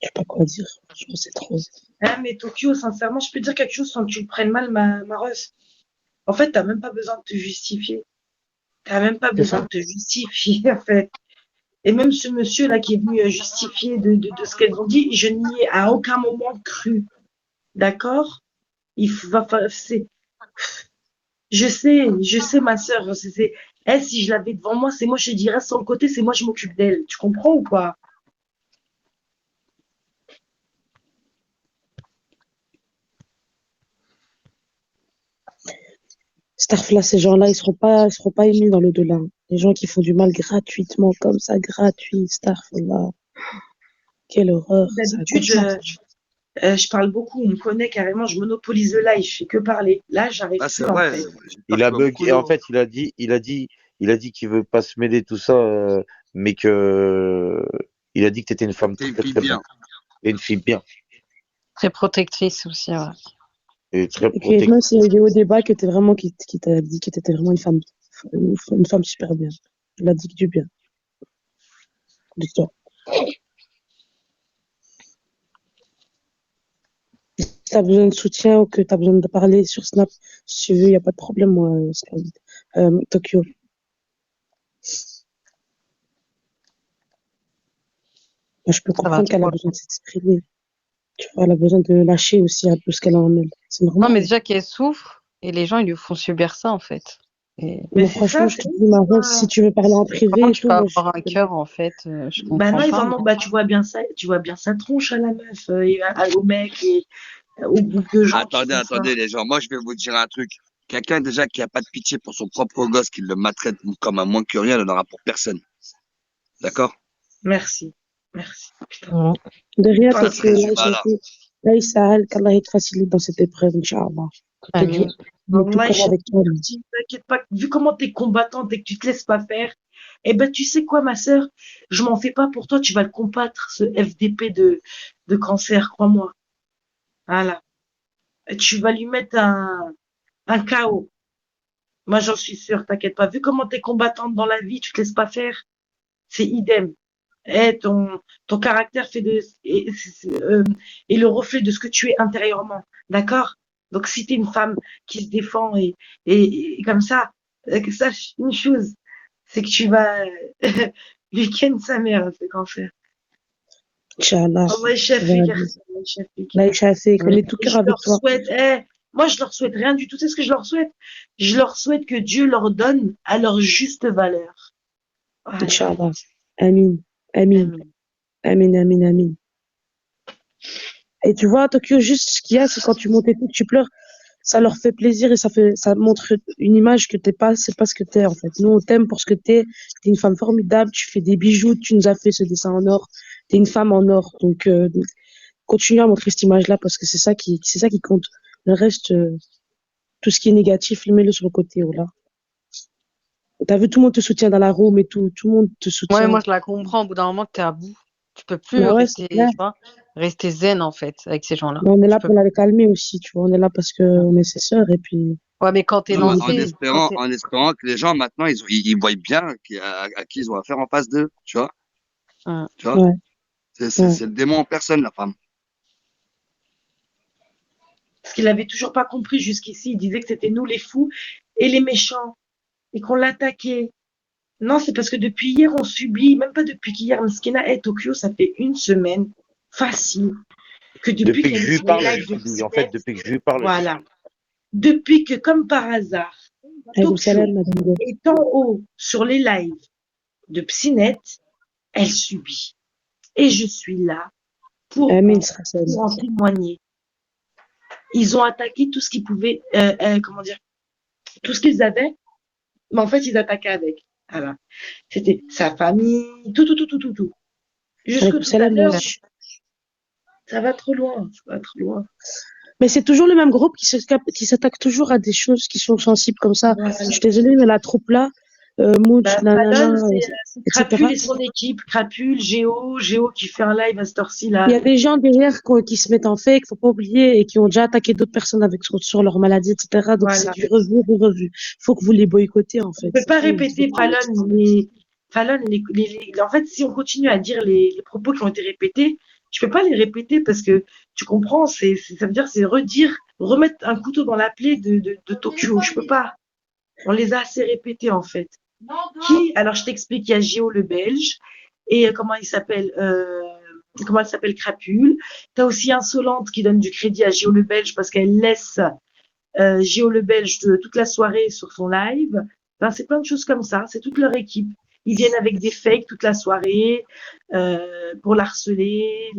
Je sais pas quoi dire. Franchement, c'est trop. Ah, mais Tokyo, sincèrement, je peux te dire quelque chose sans que tu le prennes mal, ma Rose. En fait, t'as même pas besoin de te justifier. T'as même pas C'est besoin ça. de te justifier, en fait. Et même ce monsieur-là qui est venu justifier de ce qu'elles ont dit, je n'y ai à aucun moment cru. D'accord? Je sais, ma sœur. Elle, si je l'avais devant moi, c'est moi, je te dirais sur le côté, c'est moi, je m'occupe d'elle. Tu comprends ou pas? Starfla, ces gens-là, ils seront pas émis dans l'au-delà. Les gens qui font du mal gratuitement, comme ça, gratuit, Starfla. Quelle horreur. Ça D'habitude, cauchemar. je parle beaucoup, on me connaît carrément, je monopolise le live, je fais que parler. Là, j'arrive Ah, plus, c'est en vrai. fait. J'espère Il qu'il a va beaucoup bugué. En fait, il a dit qu'il veut pas se mêler tout ça, mais que il a dit que t'étais une femme T'es une très fille très bien bien. et une fille bien Très protectrice aussi, ouais. et très Et que même s'il y a eu protectrice. des hauts débats, qui t'a dit que t'étais vraiment une femme super bien. Il a dit que du bien de toi. Si t'as besoin de soutien ou que t'as besoin de parler sur Snap, si tu veux, y a pas de problème, moi, Tokyo. Moi, je peux Ça va comprendre qu'elle a trop. besoin de s'exprimer. Tu vois, elle a besoin de lâcher aussi un peu ce qu'elle a en elle. C'est Non, mais normal. déjà qu'elle souffre et les gens, ils lui font subir ça, en fait. Et Mais Moi, c'est franchement, ça, je c'est te dis, Marie, si tu veux parler en privé comment et tu tout, peux moi, avoir un cœur, en fait, je bah non, comprends ils pas. en ont, bah tu vois bien sa tronche à la meuf, au mec et au groupe de gens qui Attendez, font ça. attendez, les gens. Moi, je vais vous dire un truc. Quelqu'un déjà qui a pas de pitié pour son propre gosse, qui le maltraite comme un moins que rien, il n'en aura pour personne. D'accord? Merci. Putain. De rien, Putain, Tokyo, Après, je là, suis malin. là, il s'arrête, qu'Allah te facilite dans cette épreuve, Inch'Allah. Je te dis, Amin. il est tout Wallah, comme avec toi, lui. t'inquiète pas, vu comment t'es combattante et que tu te laisses pas faire, eh ben tu sais quoi, ma sœur, je m'en fais pas pour toi, tu vas le combattre, ce FDP de cancer, crois-moi. Voilà. Et tu vas lui mettre un KO. Moi, j'en suis sûre, t'inquiète pas. Vu comment t'es combattante dans la vie, tu te laisses pas faire, c'est idem. Eh, ton caractère est le reflet de ce que tu es intérieurement. D'accord? Donc, si t'es une femme qui se défend et comme ça, sache une chose, c'est que tu vas lui ken sa mère, ce cancer. Inch'Allah, Allah ça va يشافيك aller. يا أختي، الله يشافيك. Là, il fait qu'on est tout Et cœur je avec leur toi. souhaite, moi, je leur souhaite rien du tout. C'est ce que je leur souhaite. Je leur souhaite que Dieu leur donne à leur juste valeur. Voilà. Inch'Allah. Amin. Amin. Amin. Amin, amin, amin. Et tu vois, à Tokyo, juste ce qu'il y a, c'est quand tu montes et tout, que tu pleures, ça leur fait plaisir et ça montre une image que c'est pas ce que t'es, en fait. Nous, on t'aime pour ce que t'es. T'es une femme formidable, tu fais des bijoux, tu nous as fait ce dessin en or. T'es une femme en or. Donc, continue à montrer cette image-là parce que c'est ça qui compte. Le reste, tout ce qui est négatif, mets-le sur le côté, voilà. T'as vu, tout le monde te soutient dans la room et tout le monde te Ouais, soutient. moi je la comprends. Au bout d'un moment, t'es à bout. Tu peux plus Bah ouais, c'est rester, clair. tu vois, rester zen en fait avec ces gens-là. Mais on est Tu là peux pour la calmer aussi, tu vois. On est là parce que on est ses sœurs et puis. Ouais, mais quand t'es Non, mais lancé, quand t'es... en espérant que les gens, maintenant, ils voient bien à qui ils ont affaire en face d'eux, tu vois. Hum. Tu vois, Ouais, ouais. c'est le démon en personne, la femme. Parce qu'il avait toujours pas compris jusqu'ici. Il disait que c'était nous les fous et les méchants et qu'on l'attaquait. Non, c'est parce que depuis hier, on subit, même pas depuis qu'hier, Mskina est Tokyo, ça fait une semaine facile que depuis Depuis que qu'elle je est lui sur les parle, je lives de subis. En fait, Psynet, depuis que je lui parle, je voilà. subis. Depuis que, comme par hasard, Alaykoum Tokyo salam, madame Go. est en haut sur les lives de Psynet, elle subit. Et je suis là pour Amin sera salam. en témoigner. Ils ont attaqué tout ce qu'ils pouvaient, comment dire, tout ce qu'ils avaient, mais en fait, ils attaquaient avec. Voilà. C'était sa famille, tout. Jusque Alaykoum tout à salam, moi l'heure, aussi. ça va trop loin, ça va trop loin. Mais c'est toujours le même groupe qui s'attaque toujours à des choses qui sont sensibles comme ça. Voilà. Je suis désolée, mais la troupe là, Mooch, nanana, Fallon, c'est etc. Crapule et son équipe. Crapule, Géo qui fait un live à cette heure-ci, là. Il y a des gens derrière qui se mettent en fake, faut pas oublier, et qui ont déjà attaqué d'autres personnes sur leur maladie, etc. Donc c'est Voilà. du revu. Faut que vous les boycottez, en fait. On peut C'est pas tout. répéter Fallon, en fait, si on continue à dire les propos qui ont été répétés, je peux pas les répéter parce que tu comprends, ça veut dire, c'est remettre un couteau dans la plaie de Tokyo. Je peux pas. On les a assez répétés, en fait. Alors je t'explique, il y a Géo le Belge et comment elle s'appelle Crapule. T'as aussi Insolente qui donne du crédit à Géo le Belge parce qu'elle laisse Géo le Belge toute la soirée sur son live. Enfin, c'est plein de choses comme ça. C'est toute leur équipe. Ils viennent avec des fakes toute la soirée pour l'harceler.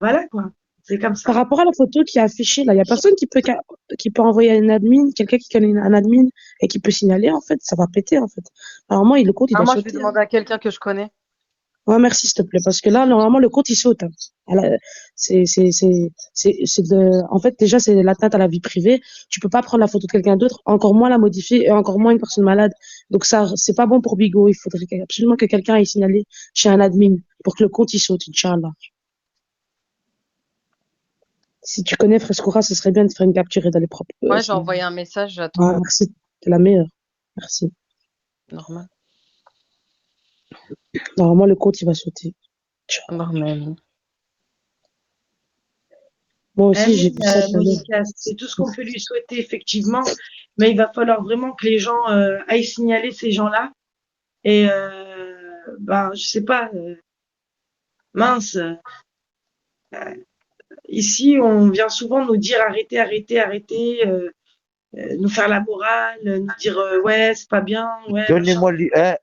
Voilà quoi. C'est comme ça. Par rapport à la photo qui est affichée, là, il y a personne qui peut envoyer un admin, quelqu'un qui connaît un admin et qui peut signaler, en fait. Ça va péter, en fait. Normalement, le compte, il doit moi, je vais sauter. demander à quelqu'un que je connais. Ouais, merci, s'il te plaît, parce que là, normalement, le compte, il saute. Hein. En fait, déjà, c'est l'atteinte à la vie privée. Tu peux pas prendre la photo de quelqu'un d'autre, encore moins la modifier, et encore moins une personne malade. Donc ça, c'est pas bon pour Bigo. Il faudrait absolument que quelqu'un ait signalé chez un admin pour que le compte, il saute, Inch'Allah. Si tu connais Frescura, ce serait bien de faire une capture et d'aller propre. Ouais, j'ai envoyé un message, j'attends. Ah, merci. T'es la meilleure. Merci. Normal. Normalement, le compte, il va sauter. Normal. Moi aussi, j'ai vu ça tout à l'heure. Monica, c'est tout ce qu'on peut lui souhaiter, effectivement. Mais il va falloir vraiment que les gens aillent signaler ces gens-là. Et je sais pas, mince. Ici, on vient souvent nous dire arrêtez, nous faire la morale, nous dire ouais, c'est pas bien, ouais, machin. Donnez-moi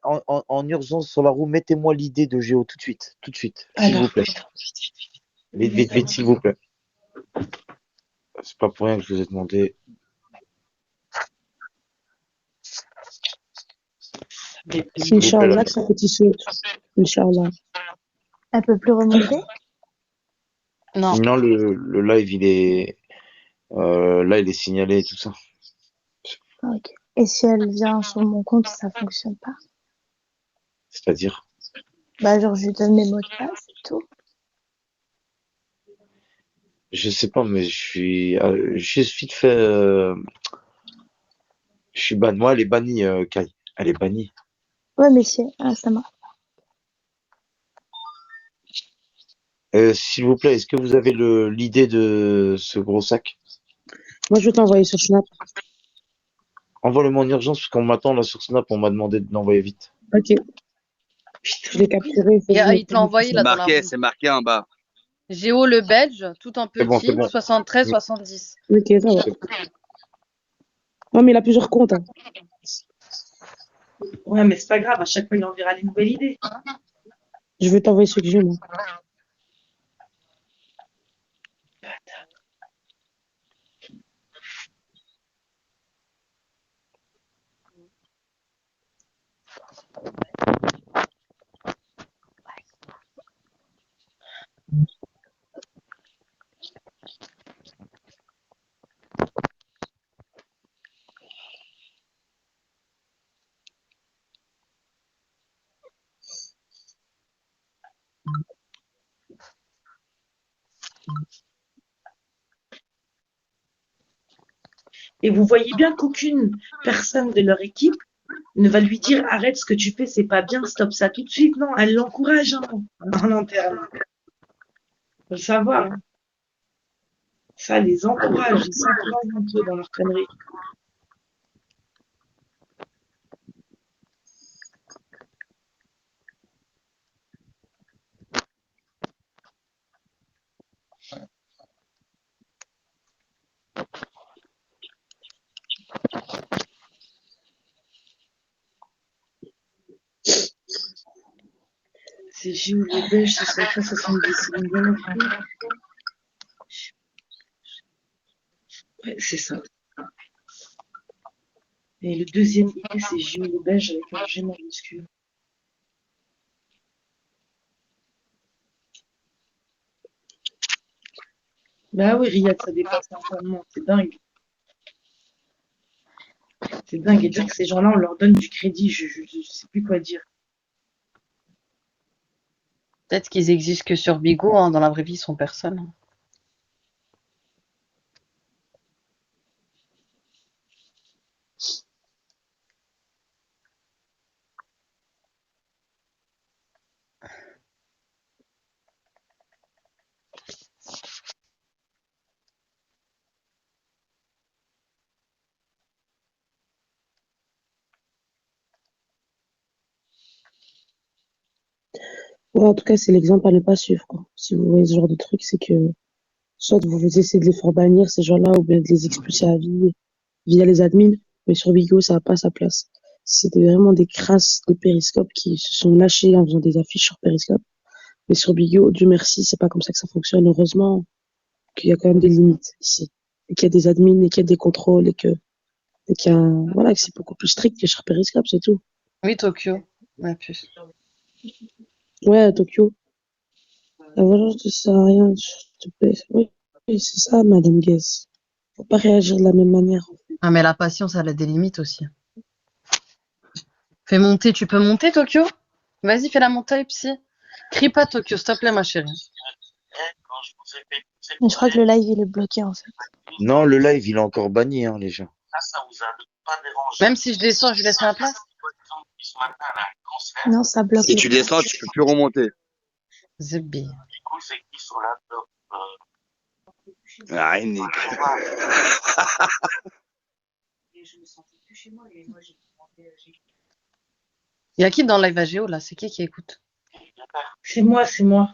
en urgence sur la roue, mettez-moi l'idée de Géo tout de suite, s'il vous plaît. Vite, s'il vous plaît. C'est pas pour rien que je vous ai demandé. Inch'Allah, que ça petit saute. Inch'Allah. Elle peut plus remonter? Non. Non, le live, il est là, il est signalé et tout ça. Ok. Et si elle vient sur mon compte, ça fonctionne pas? C'est-à-dire? Genre, je lui donne mes mots de passe et tout. Je sais pas, mais je suis vite fait. Je suis ban. Moi, elle est bannie, Kai. Elle est bannie. Ouais, mais si. Ah, ça marche. S'il vous plaît, est-ce que vous avez l'idée de ce gros sac? Moi, je vais t'envoyer sur Snap. Envoie-le-moi en urgence, parce qu'on m'attend là sur Snap, on m'a demandé de l'envoyer vite. Ok. Je l'ai capturé. Il te l'a envoyé là dans la roue. C'est marqué en bas. Géo le Belge, tout en C'est bon, petit, 73, 70. Ok, ça va. Non, mais il a plusieurs comptes. Hein. Ouais, mais c'est pas grave, à chaque fois, il enverra des nouvelles idées. Je vais t'envoyer ce que j'ai, moi. Et vous voyez bien qu'aucune personne de leur équipe ne va lui dire arrête ce que tu fais, c'est pas bien, stop ça tout de suite. Non, elle l'encourage hein, en interne. Faut le savoir. Hein. Ça les encourage, ils s'encouragent entre eux dans leur conneries. C'est Gilles le Belge, 63-70, c'est une bonne offre. Ouais, c'est ça. Et le deuxième IP, c'est Gilles le Belge avec un G majuscule. Bah oui, Riyad, ça dépasse l'entendement, c'est dingue. C'est dingue. Et dire que ces gens-là, on leur donne du crédit, je sais plus quoi dire. Peut-être qu'ils existent que sur Bigo, hein, dans la vraie vie, ils sont personne. Ouais, en tout cas, c'est l'exemple à ne pas suivre, quoi. Si vous voyez ce genre de truc, c'est que soit vous essayez de les faire bannir, ces gens-là, ou bien de les expulser à vie via les admins, mais sur Bigo, ça n'a pas sa place. C'était vraiment des crasses de Périscope qui se sont lâchés en faisant des affiches sur Périscope. Mais sur Bigo, Dieu merci, c'est pas comme ça que ça fonctionne. Heureusement qu'il y a quand même des limites ici. Et qu'il y a des admins, et qu'il y a des contrôles, qu'il y a voilà, que c'est beaucoup plus strict que sur Périscope, c'est tout. Oui, Tokyo. Ouais, plus. Ouais, à Tokyo. Voilà, ça sert à rien, s'il te plaît. Oui, oui, c'est ça, Madame Guess. Faut pas réagir de la même manière. Ah, mais la patience, elle a des limites aussi. Fais monter, tu peux monter, Tokyo? Vas-y, fais la montée, psy. Crie pas, Tokyo, s'il te plaît, ma chérie. Mais je crois que le live, il est bloqué, en fait. Non, le live, il est encore banni, hein, les gens. Même si je descends, je lui laisse ma place? Non, ça bloque Si le tu chat. descends, tu peux plus remonter. Zébé. Ah, Nick. Y a qui dans le live AGO, là? C'est qui écoute? C'est moi, c'est moi.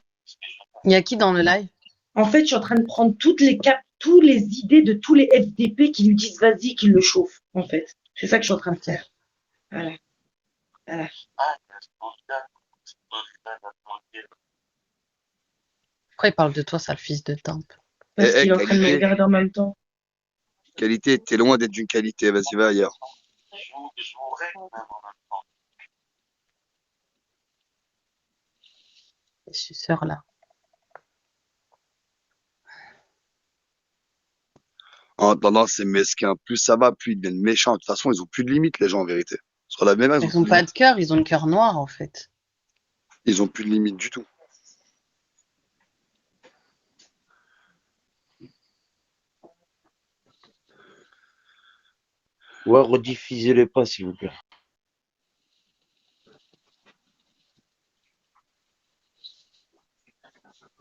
Y a qui dans le live? En fait, je suis en train de prendre toutes les idées de tous les FDP qui lui disent vas-y, qui le chauffent, en fait. C'est ça que je suis en train de faire. Voilà. Voilà. Pourquoi il parle de toi, sale fils de timpe? Parce qu'il est en train de me Qualité, regarder en même temps. qualité, t'es loin d'être d'une qualité. Vas-y, va ailleurs. Les suceurs, là. En attendant, c'est mesquin. Plus ça va, plus ils deviennent méchants. De toute façon, ils ont plus de limites, les gens, en vérité. Sur la même âge, ils ont Ils plus ont de pas limites. de cœur, ils ont le cœur noir, en fait. Ils ont plus de limites du tout. Ouais, rediffusez-les pas, s'il vous plaît.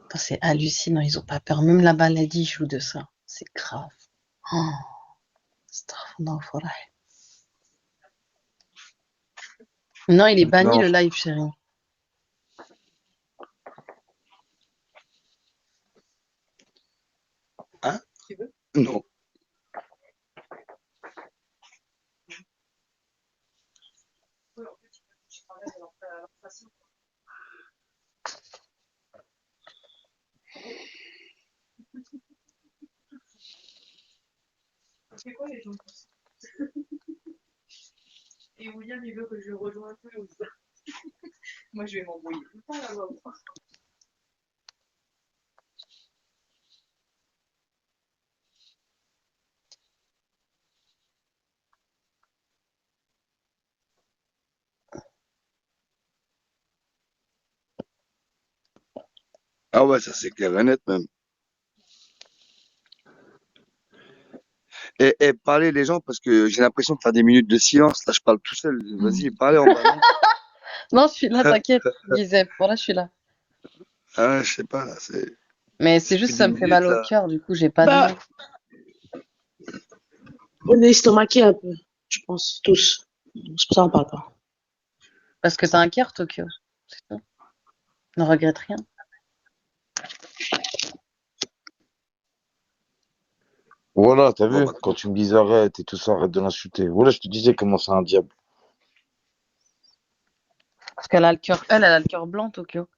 Putain, c'est hallucinant, ils ont pas peur. Même la maladie joue de ça. C'est grave. Oh, astaghfirullah. Non, il est banni Non. le live, chérie. Hein? Non. C'est quoi les gens? Et William, il veut que je le rejoigne un peu ou ça? Moi, je vais m'embrouiller tout le temps là-bas. Ah ouais, ça c'est clair et net même. Et parlez les gens parce que j'ai l'impression de faire des minutes de silence. Là, je parle tout seul. Vas-y, parlez en bas, non? Non, je suis là, t'inquiète, Gisèle. Voilà, je suis là. Ah ouais, je sais pas, là, Mais c'est c'est juste, plus ça 10 me fait minutes, mal au là. cœur, du coup, j'ai pas de Bah, mots. on est estomaqués un peu, je pense, tous. C'est pour ça qu'on parle pas. Parce que t'as un cœur, Tokyo. C'est tout. Ne regrette rien. Voilà, t'as Bon, vu? bah, Quand tu me dis arrête et tout ça, arrête de l'insulter. Voilà, je te disais comment c'est un diable. Parce qu'elle a le cœur, elle a le cœur blanc, Tokyo.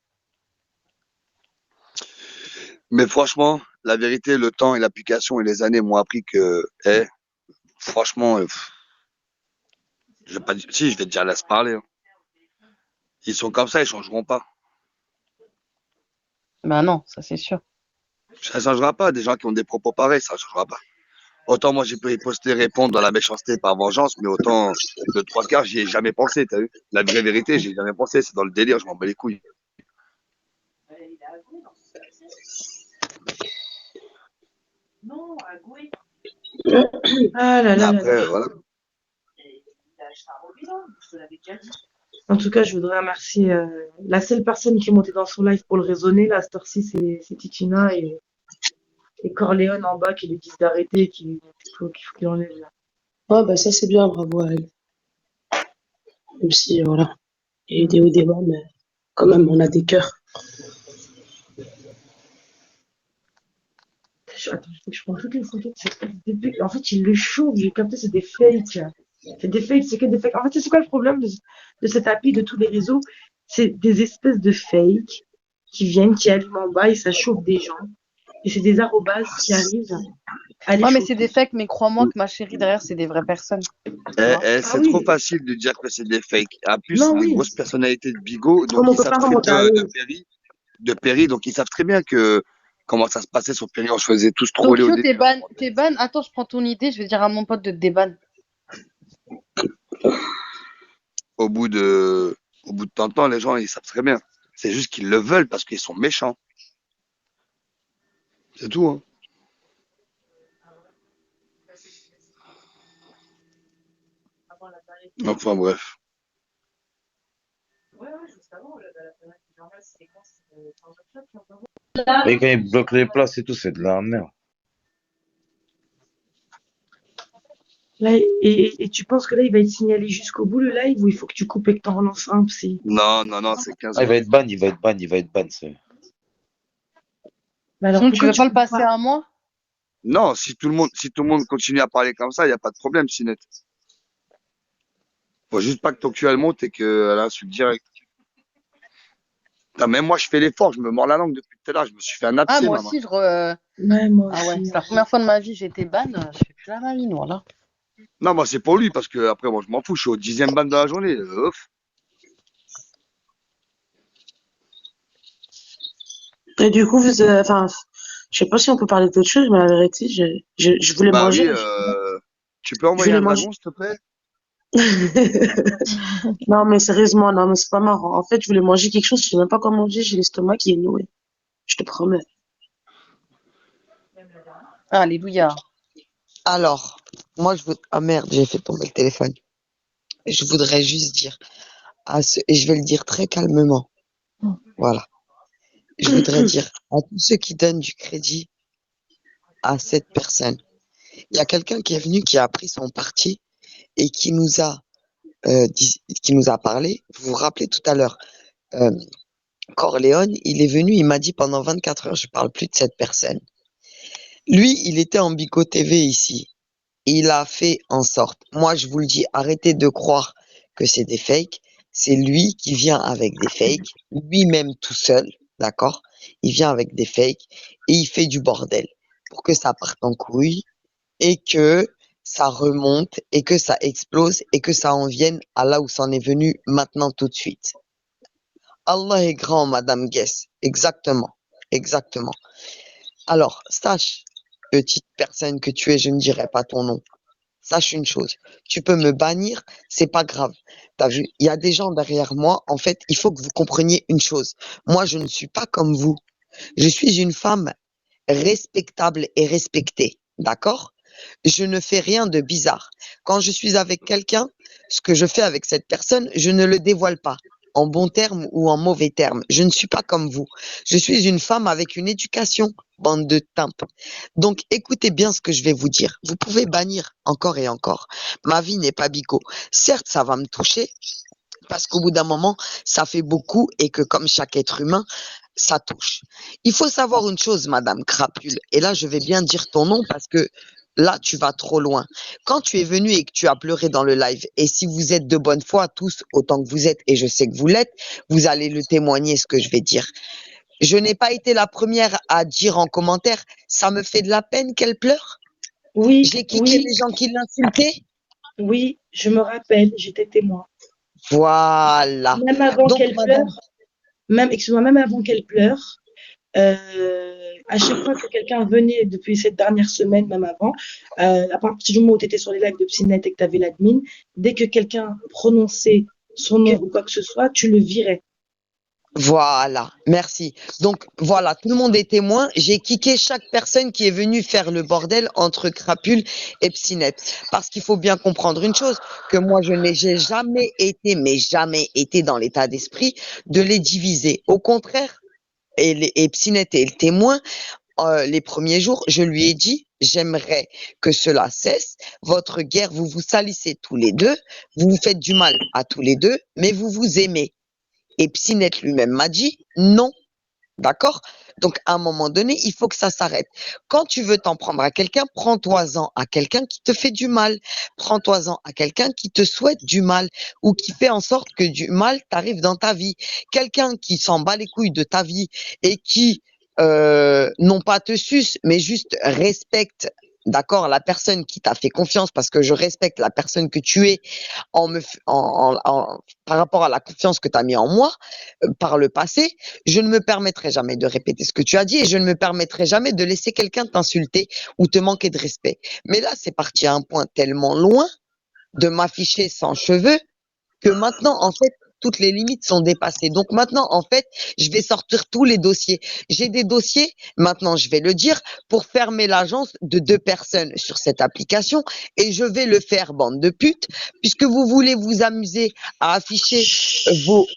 mais franchement, la vérité, le temps et l'application et les années m'ont appris que, franchement, je vais pas dire, si, je vais te dire, laisse parler, hein. Ils sont comme ça, ils changeront pas. Bah non, ça c'est sûr. Ça changera pas. Des gens qui ont des propos pareils, ça changera pas. Autant moi, j'ai pu poster, répondre dans la méchanceté par vengeance, mais autant le trois quarts, j'y ai jamais pensé, t'as vu? La vraie vérité, j'y ai jamais pensé. C'est dans le délire, je m'en bats les couilles. Ah là Mais là là là. après, voilà. En tout cas, je voudrais remercier la seule personne qui est montée dans son live pour le raisonner, là, cette heure-ci, c'est Titina et Corléone en bas qui lui disent d'arrêter et qu'il faut qu'il enlève là. Ouais, bah ça c'est bien, bravo à elle. Même si, voilà, il y a eu des hauts et des bas, mais quand même, on a des cœurs. Attends, je prends toutes les photos de cette FDP. En fait, il le chauffe, j'ai capté, c'est des fakes. C'est des fakes, c'est que des fakes. En fait, c'est quoi le problème de cette appli, de tous les réseaux? C'est des espèces de fakes qui viennent, qui allument en bas et ça chauffe des gens. Et c'est des arrobases qui arrivent à les Ouais, mais c'est chauffer. des fakes, mais crois-moi que ma chérie, derrière, c'est des vraies personnes. Tu vois? Ah C'est trop oui, facile de dire que c'est des fakes. En plus, non, c'est des oui. grosses personnalités de bigot, donc Comme on ils peut savent pas très remonter bien à l'eau. De Perry, donc ils savent très bien que comment ça se passait sur Perry. On se faisait tous troller au Tokyo, début. t'es ban. Attends, je prends ton idée, je vais dire à mon pote de te déban. Au bout de, au bout de tant de temps, les gens, ils savent très bien. C'est juste qu'ils le veulent parce qu'ils sont méchants. C'est tout, hein. Enfin, bref. Et quand ils bloquent les places et tout, c'est de la merde. Là, et tu penses que là, il va être signalé jusqu'au bout le live ou il faut que tu coupes et que t'en relances un psy? Non, non, non, c'est 15 Ah, il va minutes. être ban, il va être ban, il va être ban. Mais alors Sinon, tu pourquoi veux tu pas le coupes passer pas? à moi? Non, si tout le monde continue à parler comme ça, il n'y a pas de problème, Sinette. Faut juste pas que ton cul elle monte et qu'elle insulte direct. Putain, même moi, je fais l'effort, je me mords la langue depuis tout à l'heure, je me suis fait un Ah, abcès, moi maman. aussi, Ouais, moi Ah ouais, aussi. c'est la première fois de ma vie j'ai été ban, je fais plus la maline, voilà. Non, moi, c'est pour lui, parce que après, moi, je m'en fous, je suis au 10e ban de la journée. Ouf. Et du coup, enfin, je sais pas si on peut parler d'autre chose, mais la vérité, je voulais Bah manger, oui, là. tu peux Je envoyer voulais un manger. dragon, s'il te plaît? Non, mais sérieusement, non, mais c'est pas marrant. En fait, je voulais manger quelque chose, je sais même pas quoi manger, j'ai l'estomac qui est noué. Je te promets. Alléluia. Alors, moi, ah merde, j'ai fait tomber le téléphone. Je voudrais juste dire et je vais le dire très calmement. Voilà. Je voudrais dire à tous ceux qui donnent du crédit à cette personne. Il y a quelqu'un qui est venu, qui a pris son parti et qui nous a parlé. Vous vous rappelez tout à l'heure, euh, Corleone, il est venu, il m'a dit pendant 24 heures, je parle plus de cette personne. Lui, il était en Bico TV ici. Il a fait en sorte, moi je vous le dis, arrêtez de croire que c'est des fakes. C'est lui qui vient avec des fakes, lui-même tout seul, d'accord? Il vient avec des fakes et il fait du bordel pour que ça parte en couille et que ça remonte et que ça explose et que ça en vienne à là où c'en est venu maintenant tout de suite. Allah est grand, Madame Guess. Exactement. Exactement. Alors, sache, petite personne que tu es, je ne dirai pas ton nom. Sache une chose, tu peux me bannir, c'est pas grave. T'as vu, il y a des gens derrière moi. En fait, il faut que vous compreniez une chose. Moi, je ne suis pas comme vous. Je suis une femme respectable et respectée. D'accord? je ne fais rien de bizarre. Quand je suis avec quelqu'un, ce que je fais avec cette personne, je ne le dévoile pas, en bons termes ou en mauvais termes. Je ne suis pas comme vous. Je suis une femme avec une éducation, bande de timpes. Donc, écoutez bien ce que je vais vous dire. Vous pouvez bannir encore et encore. Ma vie n'est pas bigot. Certes, ça va me toucher, parce qu'au bout d'un moment, ça fait beaucoup et que comme chaque être humain, ça touche. Il faut savoir une chose, Madame Crapule, et là, je vais bien dire ton nom parce que là, tu vas trop loin. Quand tu es venue et que tu as pleuré dans le live, et si vous êtes de bonne foi, tous autant que vous êtes, et je sais que vous l'êtes, vous allez le témoigner ce que je vais dire. Je n'ai pas été la première à dire en commentaire, ça me fait de la peine qu'elle pleure. Oui, J'ai kické oui, les gens qui l'insultaient. oui, je me rappelle, j'étais témoin. Voilà. Même avant Donc, qu'elle Madame, pleure, excuse-moi, même avant qu'elle pleure, à chaque fois que quelqu'un venait depuis cette dernière semaine, même avant, à partir du moment où tu étais sur les lives de Psynet et que tu avais l'admin, dès que quelqu'un prononçait son nom ou quoi que ce soit, tu le virais. voilà, merci. Donc voilà, tout le monde est témoin. J'ai kické chaque personne qui est venue faire le bordel entre Crapule et Psynet. Parce qu'il faut bien comprendre une chose, que moi j'ai jamais été, mais jamais été dans l'état d'esprit de les diviser. Au contraire, et Psynet est le témoin, les premiers jours, je lui ai dit, j'aimerais que cela cesse. Votre guerre, vous vous salissez tous les deux, vous vous faites du mal à tous les deux, mais vous vous aimez. Et Psynet lui-même m'a dit non, d'accord? Donc à un moment donné, il faut que ça s'arrête. Quand tu veux t'en prendre à quelqu'un, prends-toi-en à quelqu'un qui te fait du mal. Prends-toi-en à quelqu'un qui te souhaite du mal ou qui fait en sorte que du mal t'arrive dans ta vie. Quelqu'un qui s'en bat les couilles de ta vie et qui non pas te suce, mais juste respecte, d'accord, la personne qui t'a fait confiance, parce que je respecte la personne que tu es par rapport à la confiance que tu as mis en moi par le passé. Je ne me permettrai jamais de répéter ce que tu as dit et je ne me permettrai jamais de laisser quelqu'un t'insulter ou te manquer de respect. Mais là, c'est parti à un point tellement loin de m'afficher sans cheveux que maintenant, en fait, toutes les limites sont dépassées. Donc maintenant, en fait, je vais sortir tous les dossiers. J'ai des dossiers, maintenant je vais le dire, pour fermer l'agence de 2 personnes sur cette application et je vais le faire, bande de putes, puisque vous voulez vous amuser à afficher vos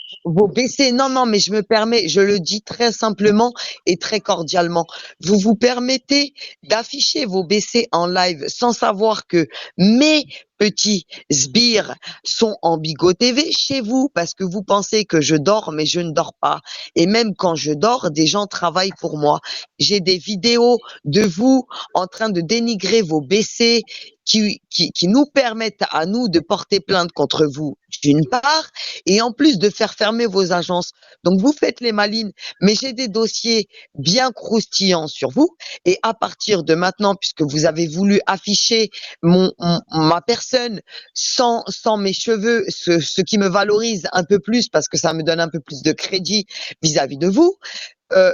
BC. Non, non, mais je me permets, je le dis très simplement et très cordialement. Vous vous permettez d'afficher vos BC en live sans savoir que mes petits sbires sont en Bigot TV chez vous parce que vous pensez que je dors, mais je ne dors pas. Et même quand je dors, des gens travaillent pour moi. J'ai des vidéos de vous en train de dénigrer vos BC qui nous permettent à nous de porter plainte contre vous d'une part, et en plus de faire fermer vos agences. Donc vous faites les malines, mais j'ai des dossiers bien croustillants sur vous, et à partir de maintenant, puisque vous avez voulu afficher ma personne sans mes cheveux, ce qui me valorise un peu plus, parce que ça me donne un peu plus de crédit vis-à-vis de vous,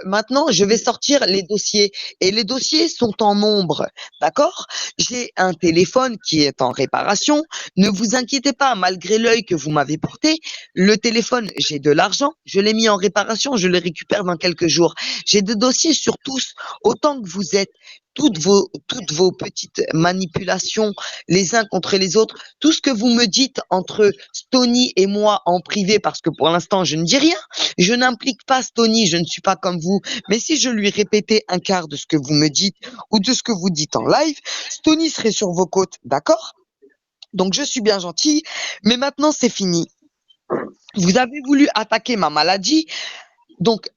maintenant, je vais sortir les dossiers et les dossiers sont en nombre, d'accord? J'ai un téléphone qui est en réparation. Ne vous inquiétez pas, malgré l'œil que vous m'avez porté, le téléphone, j'ai de l'argent, je l'ai mis en réparation, je le récupère dans quelques jours. J'ai des dossiers sur tous, autant que vous êtes. Toutes vos petites manipulations les uns contre les autres, tout ce que vous me dites entre Stony et moi en privé, parce que pour l'instant je ne dis rien, je n'implique pas Stony, je ne suis pas comme vous, mais si je lui répétais un quart de ce que vous me dites ou de ce que vous dites en live, Stony serait sur vos côtes, d'accord? Donc je suis bien gentille, mais maintenant c'est fini. Vous avez voulu attaquer ma maladie, donc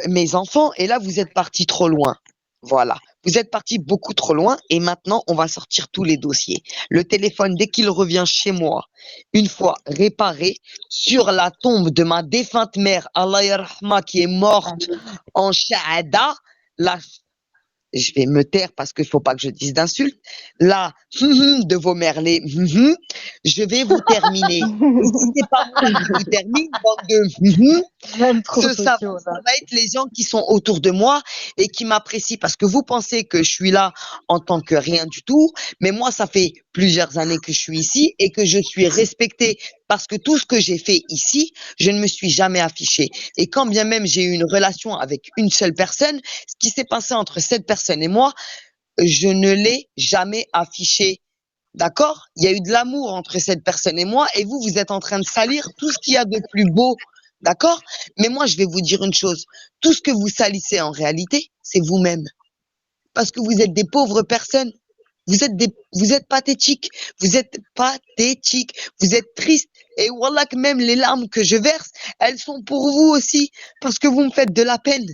mes enfants, et là vous êtes partis trop loin. Voilà. Vous êtes parti beaucoup trop loin et maintenant on va sortir tous les dossiers. Le téléphone, dès qu'il revient chez moi, une fois réparé, sur la tombe de ma défunte mère, Allah yarhama, qui est morte en shahada, là, je vais me taire parce qu'il faut pas que je dise d'insultes. Là, de vos merlets, je vais vous terminer. Et si c'est pas moi qui vous termine, bande de Même trop ça sociaux, là. va être les gens qui sont autour de moi et qui m'apprécient parce que vous pensez que je suis là en tant que rien du tout, mais moi ça fait plusieurs années que je suis ici et que je suis respectée parce que tout ce que j'ai fait ici, je ne me suis jamais affichée. Et quand bien même j'ai eu une relation avec une seule personne, ce qui s'est passé entre cette personne et moi, je ne l'ai jamais affiché. D'accord? Il y a eu de l'amour entre cette personne et moi, et vous, vous êtes en train de salir tout ce qu'il y a de plus beau. D'accord? Mais moi, je vais vous dire une chose. Tout ce que vous salissez en réalité, c'est vous-même. Parce que vous êtes des pauvres personnes. Vous êtes pathétiques. Vous êtes pathétiques. Vous êtes tristes. Et wallah que même les larmes que je verse, elles sont pour vous aussi. Parce que vous me faites de la peine.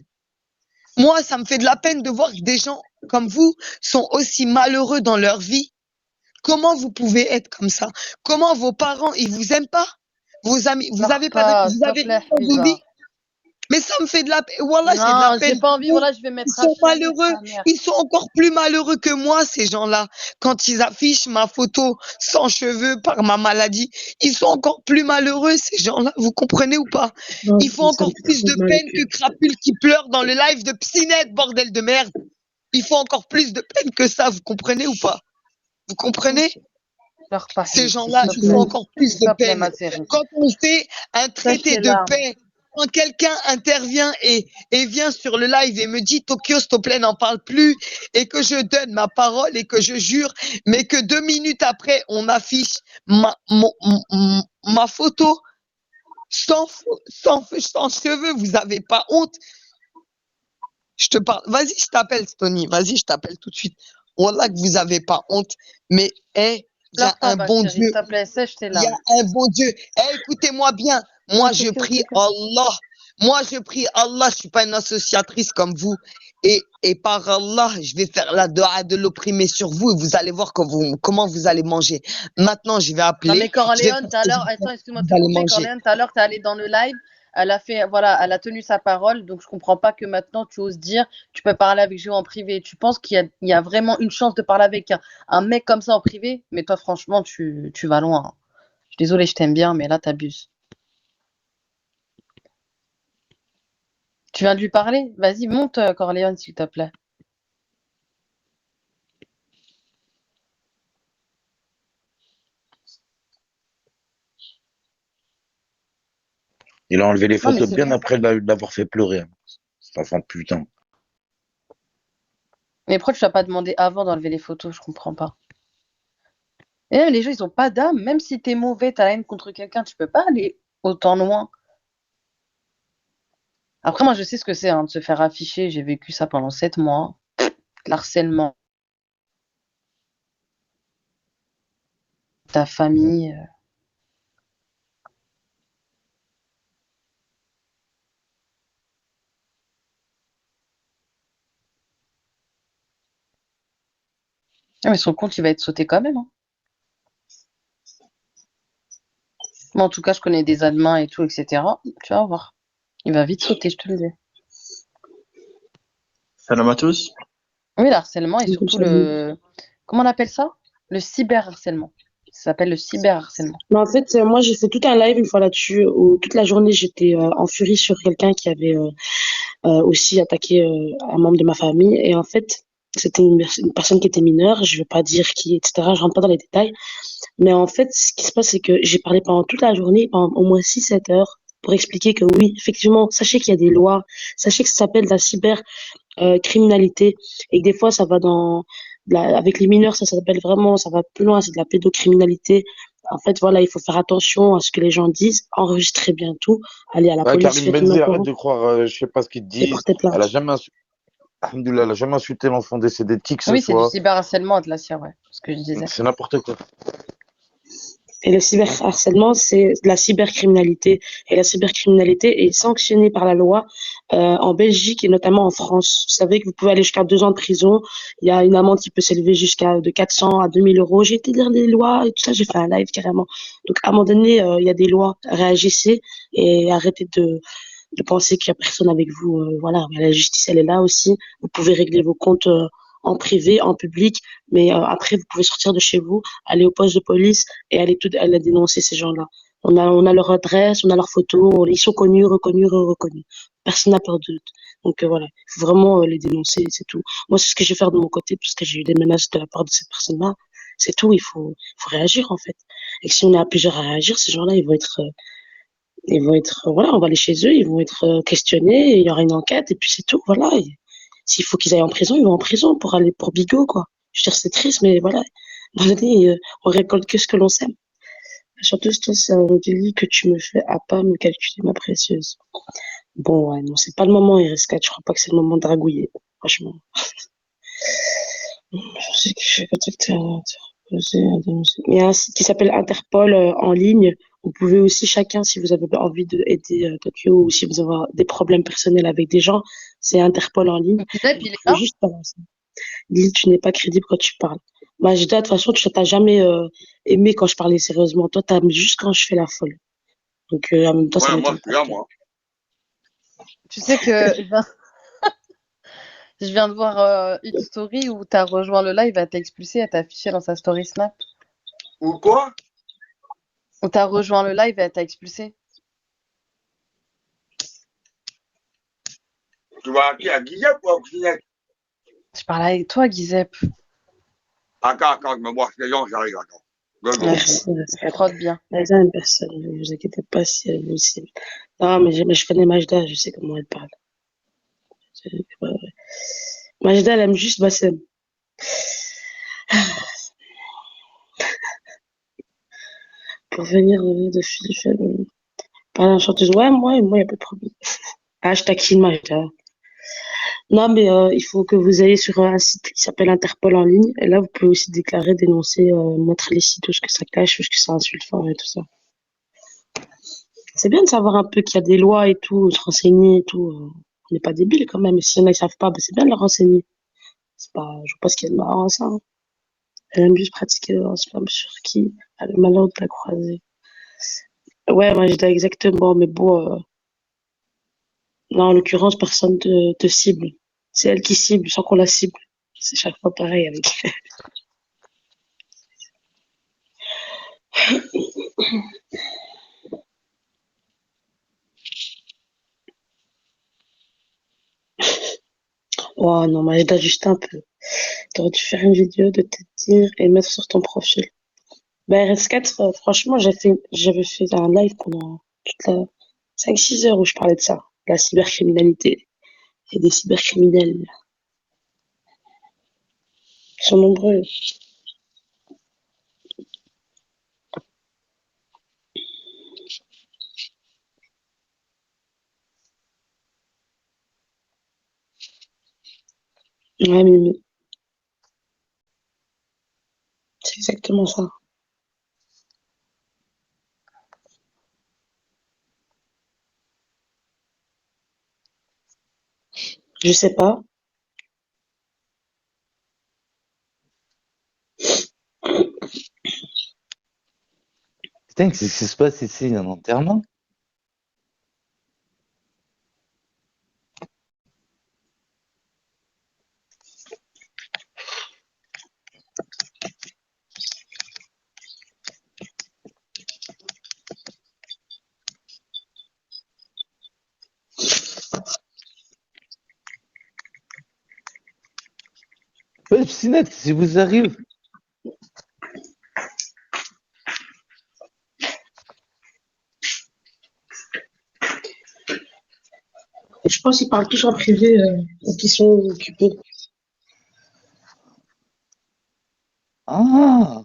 Moi, ça me fait de la peine de voir que des gens comme vous sont aussi malheureux dans leur vie. Comment vous pouvez être comme ça? Comment vos parents, ils vous aiment pas? Vos amis, vous Pleure avez pas, pas, vous s'il te avez plaît, rien dans vos Habiba. vies. Mais ça me fait de la peine. Wallah, j'ai de la Non, j'ai peine pas pour envie, vous. voilà, je vais me Ils mettre à sont chialer, malheureux. ta mère. Ils sont encore plus malheureux que moi, ces gens-là. Quand ils affichent ma photo sans cheveux par ma maladie, ils sont encore plus malheureux, ces gens-là. Vous comprenez ou pas? Non, Ils font ça me encore fait plus trop de mal au peine cœur. que Crapule qui pleure dans le live de Psynet, bordel de merde. Ils font encore plus de peine que ça. Vous comprenez ou pas? Vous comprenez? Pleure pas, Ces Habib, s'il gens-là, te ils plaît. font encore plus S'il de te plaît, peine. ma chérie. Quand on fait un Sèche traité tes de larmes. paix, quand quelqu'un intervient et vient sur le live et me dit Tokyo, s'il te plaît, n'en parle plus, et que je donne ma parole et que je jure, mais que 2 minutes après, on affiche ma photo sans cheveux, vous avez pas honte? Je te parle. Vas-y, je t'appelle, Stony. Vas-y, je t'appelle tout de suite. Wallah que vous avez pas honte. Mais, il y a Pleure pas, un ma bon chérie, s'il Dieu. te plaît, sèche tes Il y a larmes. un bon Dieu. Écoutez-moi bien. Moi, je prie Allah. Moi, je prie Allah. Je suis pas une associatrice comme vous. Et par Allah, je vais faire la dua de l'opprimé sur vous et vous allez voir comment vous allez manger. Maintenant, je vais Non, mais appeler. Je vais Corléone, faire tout à ce que l'heure, attends, excuse-moi de vous te allez couper, manger. Corléone, tout à l'heure, t'es allée dans le live, elle a fait, voilà, elle a tenu sa parole, donc je comprends pas que maintenant tu oses dire, tu peux parler avec Géo en privé. Tu penses il y a vraiment une chance de parler avec un mec comme ça en privé? Mais toi, franchement, tu vas loin, hein. Je suis désolée, je t'aime bien, mais là, t'abuses. Tu viens de lui parler? Vas-y, monte, Corléone, s'il te plaît. Il a enlevé les Non, mais photos c'est bien bon. après l'avoir fait pleurer, hein. Cet enfant de putain. Mais pourquoi tu l'as pas demandé avant d'enlever les photos? Je comprends pas. Et même les gens, ils ont pas d'âme. Même si t'es mauvais, t'as la haine contre quelqu'un, tu peux pas aller autant loin. Après, moi, je sais ce que c'est, hein, de se faire afficher. J'ai vécu ça pendant 7 mois. L'harcèlement, ta famille. Ah, mais son compte, il va être sauté quand même, hein. Moi, en tout cas, je connais des admins et tout, etc. Tu vas voir. Il va vite sauter, je te le dis. Salam à tous. Oui, le harcèlement et surtout Salut. comment on appelle ça? Le cyberharcèlement. Ça s'appelle le cyberharcèlement. Mais en fait, moi, j'ai fait tout un live une fois là-dessus où toute la journée, j'étais en furie sur quelqu'un qui avait aussi attaqué un membre de ma famille. Et en fait, c'était une personne qui était mineure. Je veux pas dire qui, etc. Je rentre pas dans les détails. Mais en fait, ce qui se passe, c'est que j'ai parlé pendant toute la journée, pendant au moins 6-7 heures, pour expliquer que oui, effectivement, sachez qu'il y a des lois, sachez que ça s'appelle la cybercriminalité et que des fois, ça va avec les mineurs, ça s'appelle vraiment, ça va plus loin, c'est de la pédocriminalité. En fait, voilà, il faut faire attention à ce que les gens disent, enregistrer bien tout, aller à la Ouais, police, Karim faire une Benzi, arrête information de croire, je sais pas ce qu'il te et dit. porter plainte. Elle a jamais, Alhamdoulilah, elle a jamais insulté l'enfant décédé de qui que ce Oui, c'est du soit. cyberharcèlement, Atlasia, ouais. Ce que je disais. C'est n'importe quoi. Et le cyberharcèlement, c'est de la cybercriminalité. Et la cybercriminalité est sanctionnée par la loi en Belgique et notamment en France. Vous savez que vous pouvez aller jusqu'à 2 ans de prison. Il y a une amende qui peut s'élever jusqu'à de 400 à 2000 euros. J'ai été lire des lois et tout ça. J'ai fait un live carrément. Donc, à un moment donné, il y a des lois. Réagissez et arrêtez de penser qu'il y a personne avec vous. Voilà, la justice, elle est là aussi. Vous pouvez régler vos comptes en privé, en public, mais après, vous pouvez sortir de chez vous, aller au poste de police et aller dénoncer ces gens-là. On a leur adresse, on a leurs photos, ils sont connus, reconnus, reconnus. Personne n'a peur d'eux. Donc voilà, il faut vraiment les dénoncer, c'est tout. Moi, c'est ce que je vais faire de mon côté, parce que j'ai eu des menaces de la part de cette personne-là. C'est tout, il faut réagir en fait. Et si on est à plusieurs à réagir, ces gens-là, voilà, on va aller chez eux, ils vont être questionnés, il y aura une enquête, et puis c'est tout, voilà. S'il faut qu'ils aillent en prison, ils vont en prison pour aller pour Bigot, quoi. Je veux dire, c'est triste, mais voilà. Dans l'année, on récolte que ce que l'on sème. La chanteuse, toi, c'est un délit que tu me fais à pas me calculer, ma précieuse. Bon, ouais, non, c'est pas le moment, RS4. Je crois pas que c'est le moment de dragouiller, franchement. Je sais que je vais contacter il y a un site qui s'appelle Interpol en ligne. Vous pouvez aussi chacun, si vous avez envie d'aider Tokyo ou si vous avez des problèmes personnels avec des gens, c'est Interpol en ligne. Guizep, il est Faut là? juste balancer. Dis, tu n'es pas crédible quand tu parles. Majda, de toute façon, tu t'as jamais aimé quand je parlais sérieusement. Toi, t'aimes juste quand je fais la folle. Donc, en même temps, ça Ouais, moi, m'étonne je pas. suis là, moi. Tu sais que je viens de voir une story où t'as rejoint le live, elle t'a expulsé, elle t'a affiché dans sa story Snap. Ou quoi? Où t'as rejoint le live et elle t'a expulsé. Tu vas à qui? À Guillaume ou à Oxinec? Je parle avec toi, Guizep. Attends, je me bois les gens, j'arrive, attends. Go, go. Merci, Rascal. Frotte bien. Majda aime personne. Ne vous inquiétez pas si elle vous cible. Non, mais je connais Majda, je sais comment elle parle. Ouais, ouais. Majda, elle aime juste Bassem. Pour venir de Philippe, par la chanteuse. Ouais, moi, il n'y a pas de problème. Ah, je taquine Majda. Non, mais il faut que vous ayez sur un site qui s'appelle Interpol en ligne. Et là, vous pouvez aussi déclarer, dénoncer, montrer les sites, tout ce que ça cache, tout ce que ça insulte fort et tout ça. C'est bien de savoir un peu qu'il y a des lois et tout, se renseigner et tout. On n'est pas débiles quand même. Si y en a qui savent pas, ben, c'est bien de leur renseigner. C'est pas, je vois pas ce qu'il y a de marrant à ça. Hein. Elle aime juste pratiquer le slam sur qui a le malheur de la croiser. Ouais, moi, j'étais exactement, mais bon, non, en l'occurrence, personne te cible. C'est elle qui cible sans qu'on la cible. C'est chaque fois pareil avec Oh non, mais aide juste un peu. T'aurais dû faire une vidéo de te dire et mettre sur ton profil. Ben, RS4, franchement, j'avais fait un live pendant toute la 5-6 heures où je parlais de ça. La cybercriminalité. Et des cybercriminels. Ils sont nombreux. Ouais, mais c'est exactement ça. Je sais pas. Putain, qu'est-ce qui se passe ici? Il y a un enterrement? Ouais, Psynette, si vous arrive. Je pense qu'ils parlent tous en privé et qu'ils sont occupés. Ah!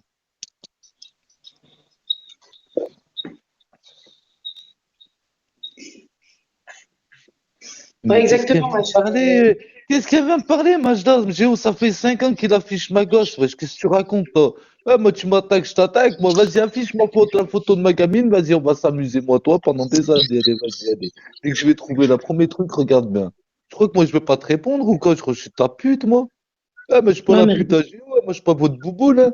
Ouais, Mais qu'est-ce qu'elle exactement, vient ma me chère. parler? Qu'est-ce qu'elle vient me parler, Majda? Géo, ça fait 5 ans qu'il affiche ma gosse, wesh. Qu'est-ce que tu racontes, toi? Ouais, moi, tu m'attaques, je t'attaque. Moi, vas-y, affiche ma photo, la photo de ma gamine. Vas-y, on va s'amuser, moi, toi, pendant des années. Allez, vas-y, allez. Dès que je vais trouver le premier truc, regarde bien. Tu crois que moi, je vais pas te répondre ou quoi? Je crois que je suis ta pute, moi? Ah, mais je suis pas Ouais, la mais, pute à Géo, moi, je suis pas votre boubou, là.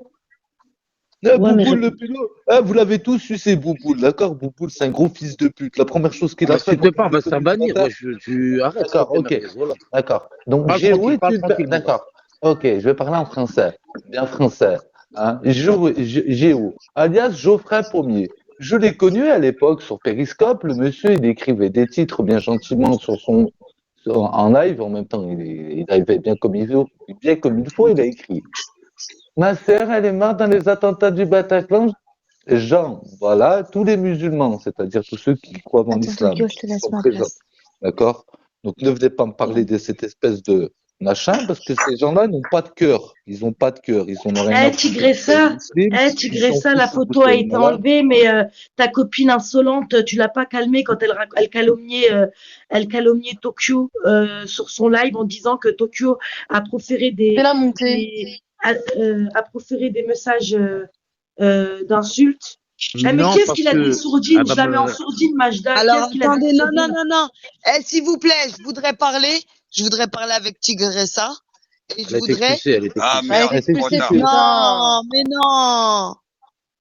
ouais, mais Bouboule le pilot. Ah, vous l'avez tous sucé, Bouboule, d'accord? Bouboule, c'est un gros fils de pute. La première chose qu'il a fait quand M'insulte pas, je on l'ai va se faire connu ce bannir. matin. Ouais, tu arrêtes, s'il te D'accord, plaît, ok. merguez, voilà. D'accord. Donc, Parle tranquille, Géo, parle tu... tranquille, mon gars. D'accord. Ok, je vais parler en français. Bien français. Hein? Géo, alias Geoffrey Pommier. Je l'ai connu à l'époque sur Periscope. Le monsieur, il écrivait des titres bien gentiment en live. En même temps, il arrivait bien comme il faut. Il a écrit. Ma sœur, elle est morte dans les attentats du Bataclan. Jean, voilà, tous les musulmans, c'est-à-dire tous ceux qui croient en Attends, l'islam, Tokyo, je te laisse sont ma présents. place. D'accord? Donc ne venez pas me parler de cette espèce machin, parce que ces gens-là n'ont pas de cœur. Ils n'ont pas de cœur. Ils n'en ont rien à foutre. Tigressa, Ils s'en Tigressa, la foutent photo a de été malade. enlevée, mais ta copine insolente, tu l'as pas calmée quand elle calomniait Tokyo sur son live en disant que Tokyo a proféré Fais-la monter. a proféré des messages d'insultes. Mais Non, qu'est-ce parce qu'il a dit que sourdine? elle Je va la mets en me, sourdine, Majda. Alors, Qu'est-ce qu'il a dit attendez, non, non, sourdine? non, non. S'il vous plaît, je voudrais parler. Je voudrais parler avec Tigressa. Et je elle a été voudrais. expulsée, elle a été Ah expulsée. Elle merde, est Elle a été trop expulsée, tard. expulsée. putain. Non, mais non.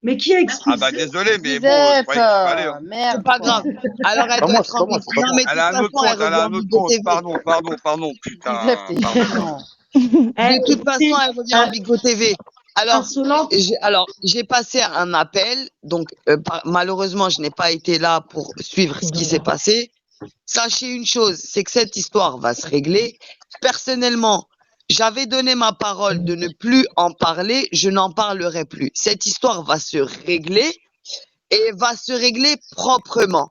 Mais qui a Ah bah expulsé? désolé, mais bon, je Disette, croyais qu'il fallait. Hein. C'est merde, pas quoi. grave. Alors, elle Pas doit moi, être c'est en pas moi, Bigo. c'est pas Non, moi. mais de Elle a toute un autre façon, elle compte, elle revient a en un autre Bigo compte. TV. Pardon, Disette, putain, t'es pardon. chiant. De toute Écoutez, façon, elle revient en Bigo TV. insolente. J'ai passé un appel. Donc, malheureusement, je n'ai pas été là pour suivre ce qui s'est passé. Sachez une chose, c'est que cette histoire va se régler. Personnellement, j'avais donné ma parole de ne plus en parler, je n'en parlerai plus. Cette histoire va se régler et va se régler proprement.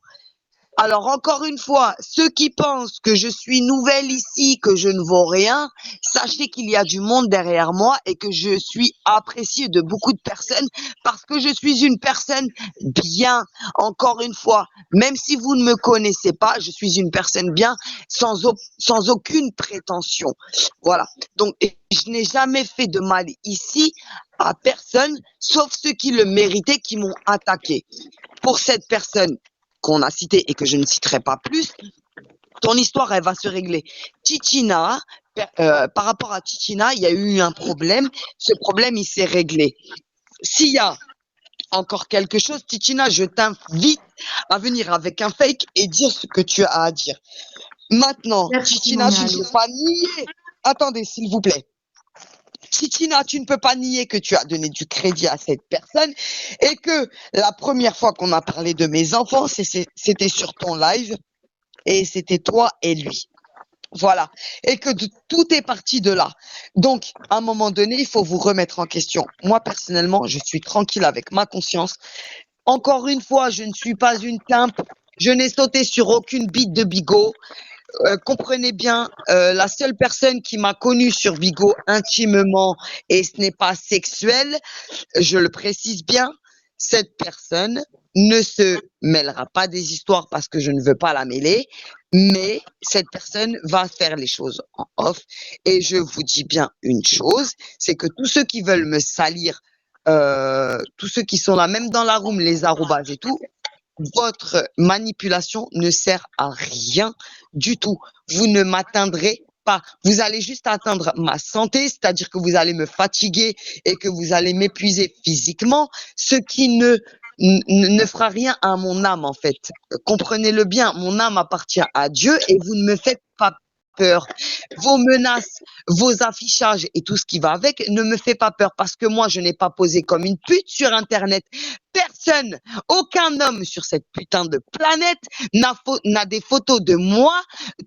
Alors encore une fois, ceux qui pensent que je suis nouvelle ici, que je ne vaux rien, sachez qu'il y a du monde derrière moi et que je suis appréciée de beaucoup de personnes parce que je suis une personne bien. Encore une fois, même si vous ne me connaissez pas, je suis une personne bien sans aucune prétention. Voilà. Donc, je n'ai jamais fait de mal ici à personne, sauf ceux qui le méritaient, qui m'ont attaqué. Pour cette personne qu'on a citée et que je ne citerai pas plus, ton histoire, elle va se régler. Titina, par rapport à Titina, il y a eu un problème. Ce problème, il s'est réglé. S'il y a encore quelque chose, Titina, je t'invite à venir avec un fake et dire ce que tu as à dire. Maintenant, Merci, Titina, mon tu ne Allo. peux pas nier. Attendez, s'il vous plaît. Titina, tu ne peux pas nier que tu as donné du crédit à cette personne et que la première fois qu'on a parlé de mes enfants, c'était sur ton live et c'était toi et lui. Voilà. Et que tout est parti de là. Donc, à un moment donné, il faut vous remettre en question. Moi, personnellement, je suis tranquille avec ma conscience. Encore une fois, je ne suis pas une timpe. Je n'ai sauté sur aucune bite de bigot. Comprenez bien, la seule personne qui m'a connue sur Bigo intimement, et ce n'est pas sexuel, je le précise bien, cette personne ne se mêlera pas des histoires parce que je ne veux pas la mêler, mais cette personne va faire les choses en off. Et je vous dis bien une chose, c'est que tous ceux qui veulent me salir, tous ceux qui sont là, même dans la room, les arrobas et tout, votre manipulation ne sert à rien du tout. Vous ne m'atteindrez pas. Vous allez juste atteindre ma santé, c'est-à-dire que vous allez me fatiguer et que vous allez m'épuiser physiquement, ce qui ne fera rien à mon âme, en fait. Comprenez-le bien, mon âme appartient à Dieu et vous ne me faites pas peur. Vos menaces, vos affichages et tout ce qui va avec ne me fait pas peur parce que moi, je n'ai pas posé comme une pute sur Internet. Personne, aucun homme sur cette putain de planète n'a des photos de moi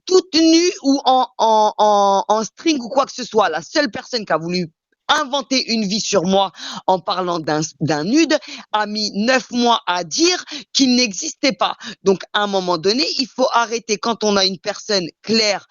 toute nue ou en string ou quoi que ce soit. La seule personne qui a voulu inventer une vie sur moi en parlant d'un nude a mis 9 mois à dire qu'il n'existait pas. Donc, à un moment donné, il faut arrêter quand on a une personne claire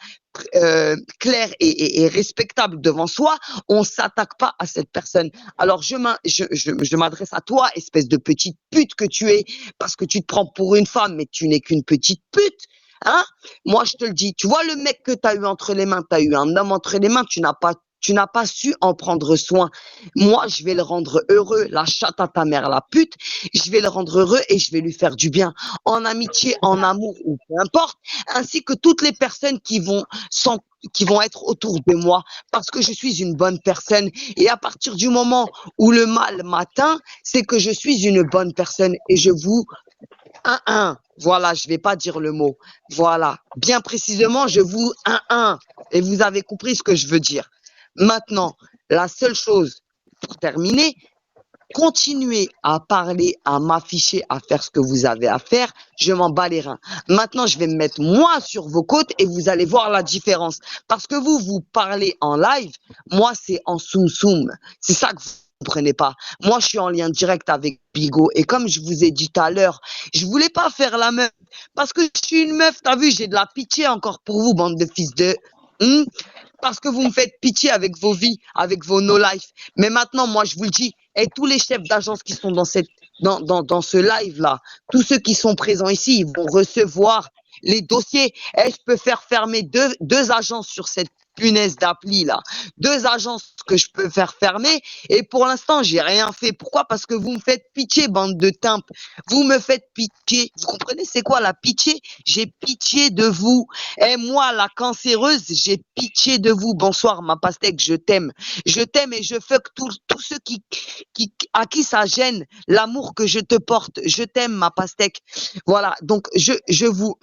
et respectable devant soi, on s'attaque pas à cette personne. Alors je m'adresse à toi, espèce de petite pute que tu es, parce que tu te prends pour une femme, mais tu n'es qu'une petite pute. Hein? Moi, je te le dis, tu vois le mec que tu as eu entre les mains, tu as eu un homme entre les mains, tu n'as pas su en prendre soin. Moi, je vais le rendre heureux, la chatte à ta mère, la pute, je vais le rendre heureux et je vais lui faire du bien, en amitié, en amour ou peu importe, ainsi que toutes les personnes qui vont être autour de moi, parce que je suis une bonne personne. Et à partir du moment où le mal m'atteint, c'est que je suis une bonne personne et je vous... Voilà, je vais pas dire le mot. Voilà, bien précisément, je vous... Et vous avez compris ce que je veux dire. Maintenant, la seule chose, pour terminer, continuez à parler, à m'afficher, à faire ce que vous avez à faire, je m'en bats les reins. Maintenant, je vais me mettre moi sur vos côtes et vous allez voir la différence. Parce que vous parlez en live, moi, c'est en soum-soum. C'est ça que vous comprenez pas. Moi, je suis en lien direct avec Bigo. Et comme je vous ai dit tout à l'heure, je voulais pas faire la meuf. Parce que je suis une meuf, t'as vu, j'ai de la pitié encore pour vous, bande de fils de... Hmm? Parce que vous me faites pitié avec vos vies, avec vos no-life. Mais maintenant, moi, je vous le dis, et tous les chefs d'agence qui sont dans ce live-là, tous ceux qui sont présents ici, ils vont recevoir les dossiers. Et je peux faire fermer deux agences sur cette punaise d'appli là. Deux agences que je peux faire fermer. Et pour l'instant, j'ai rien fait. Pourquoi? Parce que vous me faites pitié, bande de timpes. Vous me faites pitié. Vous comprenez c'est quoi la pitié? J'ai pitié de vous. Et moi, la cancéreuse, j'ai pitié de vous. Bonsoir, ma pastèque, je t'aime. Je t'aime et je fuck tous ceux à qui ça gêne l'amour que je te porte. Je t'aime, ma pastèque. Voilà. Donc, je vous,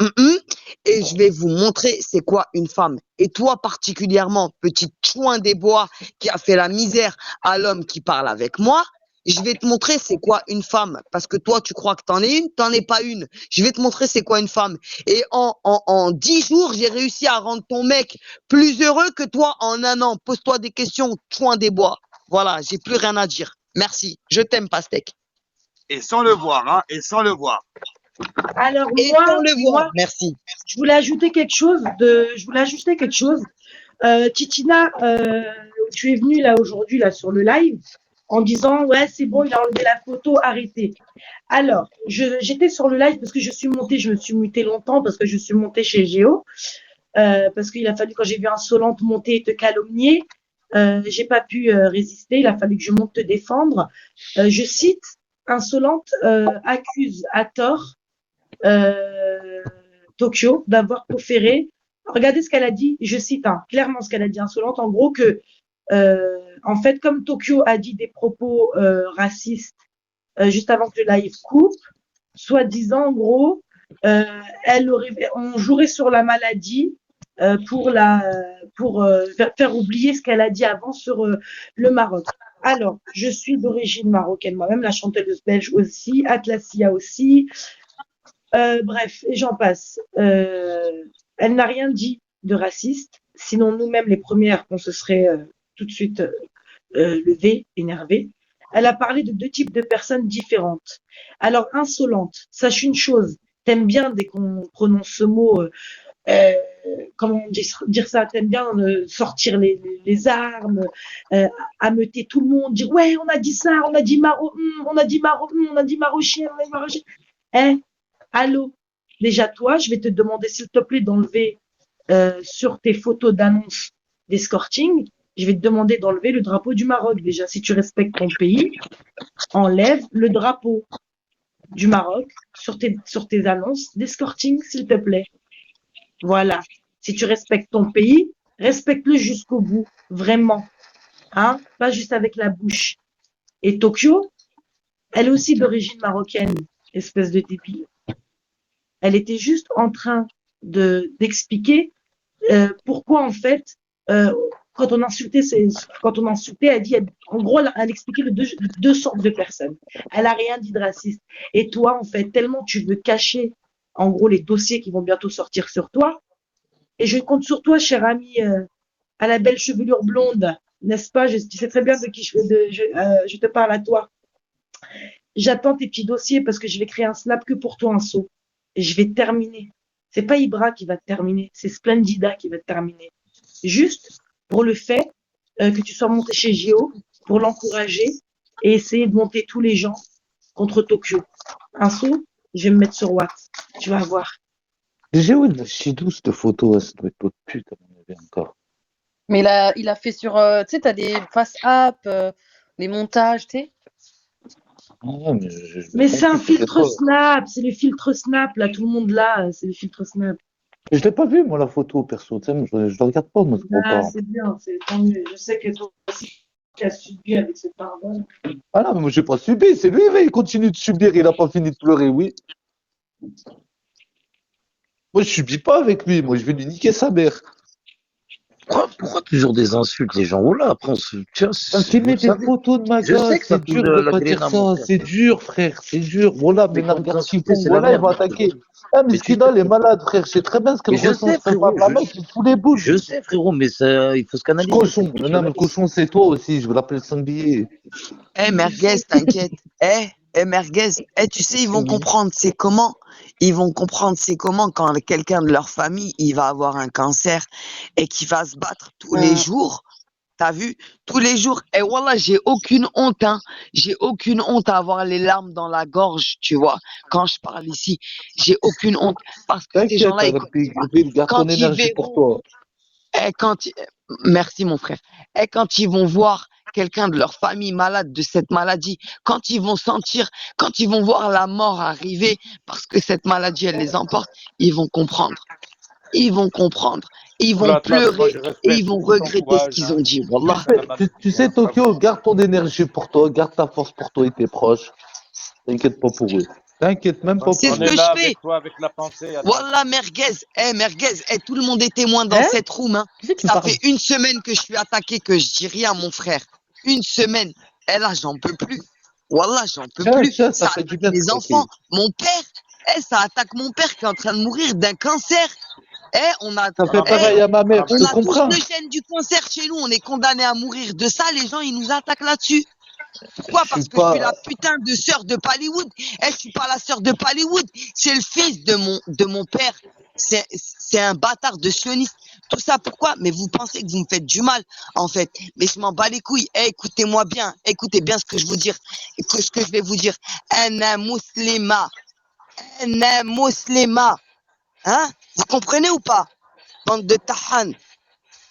et je vais vous montrer c'est quoi une femme. Et toi, particulièrement, petit chouin des bois qui a fait la misère à l'homme qui parle avec moi, je vais te montrer c'est quoi une femme. Parce que toi, tu crois que t'en es une, t'en es pas une. Je vais te montrer c'est quoi une femme. Et en 10 jours, j'ai réussi à rendre ton mec plus heureux que toi en un an. Pose-toi des questions, chouin des bois. Voilà, j'ai plus rien à dire. Merci. Je t'aime, pastèque. Et sans le voir, hein, et sans le voir. Alors Et moi, sans le voir. Merci. je voulais ajouter quelque chose. Titina, tu es venue là aujourd'hui là sur le live en disant ouais c'est bon, il a enlevé la photo, arrêtez. Alors j'étais sur le live parce que je me suis mutée longtemps parce que je suis montée chez Géo parce qu'il a fallu quand j'ai vu Insolente monter et te calomnier, j'ai pas pu résister. Il a fallu que je monte te défendre. Je cite Insolente accuse à tort Tokyo d'avoir proféré. Regardez ce qu'elle a dit, je cite clairement ce qu'elle a dit Insolente, en gros que en fait comme Tokyo a dit des propos racistes juste avant que le live coupe, soi-disant en gros on jouerait sur la maladie pour faire oublier ce qu'elle a dit avant sur le Maroc. Alors, je suis d'origine marocaine moi-même, la chanteuse belge aussi, Atlasia aussi. Bref, et j'en passe. Elle n'a rien dit de raciste, sinon nous-mêmes les premières, on se serait tout de suite levées, énervées. Elle a parlé de deux types de personnes différentes. Alors, Insolente, sache une chose, t'aimes bien dès qu'on prononce ce mot, comment dire ça, t'aimes bien sortir les armes, ameuter tout le monde, dire ouais, on a dit ça, on a dit maro, on a dit maro, on a dit marochien, on a dit marochien. Allô, déjà toi, je vais te demander s'il te plaît d'enlever sur tes photos d'annonce d'escorting, je vais te demander d'enlever le drapeau du Maroc. Déjà, si tu respectes ton pays, enlève le drapeau du Maroc sur tes annonces d'escorting, s'il te plaît. Voilà. Si tu respectes ton pays, respecte-le jusqu'au bout, vraiment. Hein? Pas juste avec la bouche. Et Tokyo, elle est aussi d'origine marocaine, espèce de débile. Elle était juste en train d'expliquer pourquoi en fait quand on insultait, elle dit, en gros, elle expliquait deux sortes de personnes. Elle a rien dit de raciste. Et toi, en fait, tellement tu veux cacher, en gros, les dossiers qui vont bientôt sortir sur toi. Et je compte sur toi, cher ami, à la belle chevelure blonde, n'est-ce pas? Tu sais très bien de qui je te parle à toi. J'attends tes petits dossiers parce que je vais créer un snap que pour toi, un saut. Et je vais terminer. C'est pas Ibra qui va te terminer, c'est Splendida qui va te terminer. Juste pour le fait que tu sois monté chez Géo, pour l'encourager et essayer de monter tous les gens contre Tokyo. Un saut, je vais me mettre sur Watt. Tu vas voir. Géo, il chie d'où cette photo? Ça doit être votre pute, à mon avis, encore. Mais il a fait sur. Tu sais, t'as des face-app, des montages, tu sais. Ah, mais c'est un filtre Snap, c'est le filtre Snap, là, tout le monde là, c'est le filtre Snap. Je l'ai pas vu, moi, la photo, perso, tu sais, je le regarde pas, moi, c'est bien, c'est tant mieux. Je sais que toi aussi, tu as subi avec ce pardon. Ah non, mais moi, j'ai pas subi, c'est lui, il continue de subir, il a pas fini de pleurer, oui. Moi, je subis pas avec lui, moi, je vais lui niquer sa mère. Pourquoi toujours des insultes, les gens? Oh là, après, on se. Parce qu'il met des photos de ma gueule, c'est dur de pas dire ça, c'est dur, frère, c'est dur. Voilà, mais voilà, il va attaquer. Ah, mais Skida, est malade, frère, je sais très bien ce qu'elle ressent, c'est pas la meuf, il fout les bouches. Je sais, frérot, mais ça, il faut se canaliser. Cochon, non, mais le cochon, c'est toi aussi, je vais l'appeler le sanglier. Merguez, t'inquiète. Merguez, tu sais, ils vont comprendre, c'est comment ils vont comprendre c'est comment quand quelqu'un de leur famille, il va avoir un cancer et qui va se battre tous les jours. T'as vu? Tous les jours. Et voilà, j'ai aucune honte, hein. J'ai aucune honte à avoir les larmes dans la gorge, tu vois. Quand je parle ici, j'ai aucune honte. Parce que ces T'inquiète, gens-là, ils Arpig, garde ton quand ils énergie pour verront, toi. et merci mon frère. Et quand ils vont voir quelqu'un de leur famille malade de cette maladie, quand ils vont voir la mort arriver parce que cette maladie, elle les emporte, ils vont comprendre. Ils vont comprendre. Ils vont Atlas, moi pleurer je et respecte ils vont beaucoup ton regretter ce courage. qu'ils Hein. ont dit. Tu Wallah. sais, tu sais, Tokyo, garde ton énergie pour toi, garde ta force pour toi et tes proches. T'inquiète pas pour eux. T'inquiète même pas C'est pour ce On est que eux. je là fais. avec toi, avec la pensée, Atlas. Wallah, merguez, tout le monde est témoin dans Hein? cette room, hein. Qui c'est qui Ça parle? fait une semaine que je suis attaqué, que je dis rien, mon frère. Une semaine. Et là, j'en peux plus. Wallah, j'en peux plus. Tiens, Ça ça fait du attaque bien de les enfants. craquer. Mon père, ça attaque mon père qui est en train de mourir d'un cancer. On a, Ça fait Ramadan, pareil à ma mère, on tu a tous comprends? le gène du cancer chez nous. On est condamné à mourir de ça. Les gens, ils nous attaquent là-dessus. Pourquoi? Je suis Parce que je suis la pas. putain de sœur de Pallywood. Je suis pas la sœur de Pallywood. C'est le fils de mon père. C'est un bâtard de sioniste. Tout ça pourquoi? Mais vous pensez que vous me faites du mal, en fait. Mais je m'en bats les couilles. Écoutez-moi bien. Écoutez bien ce que je vais vous dire. Ana muslima. Ana muslima. Hein? Vous comprenez ou pas? Bande de tahan.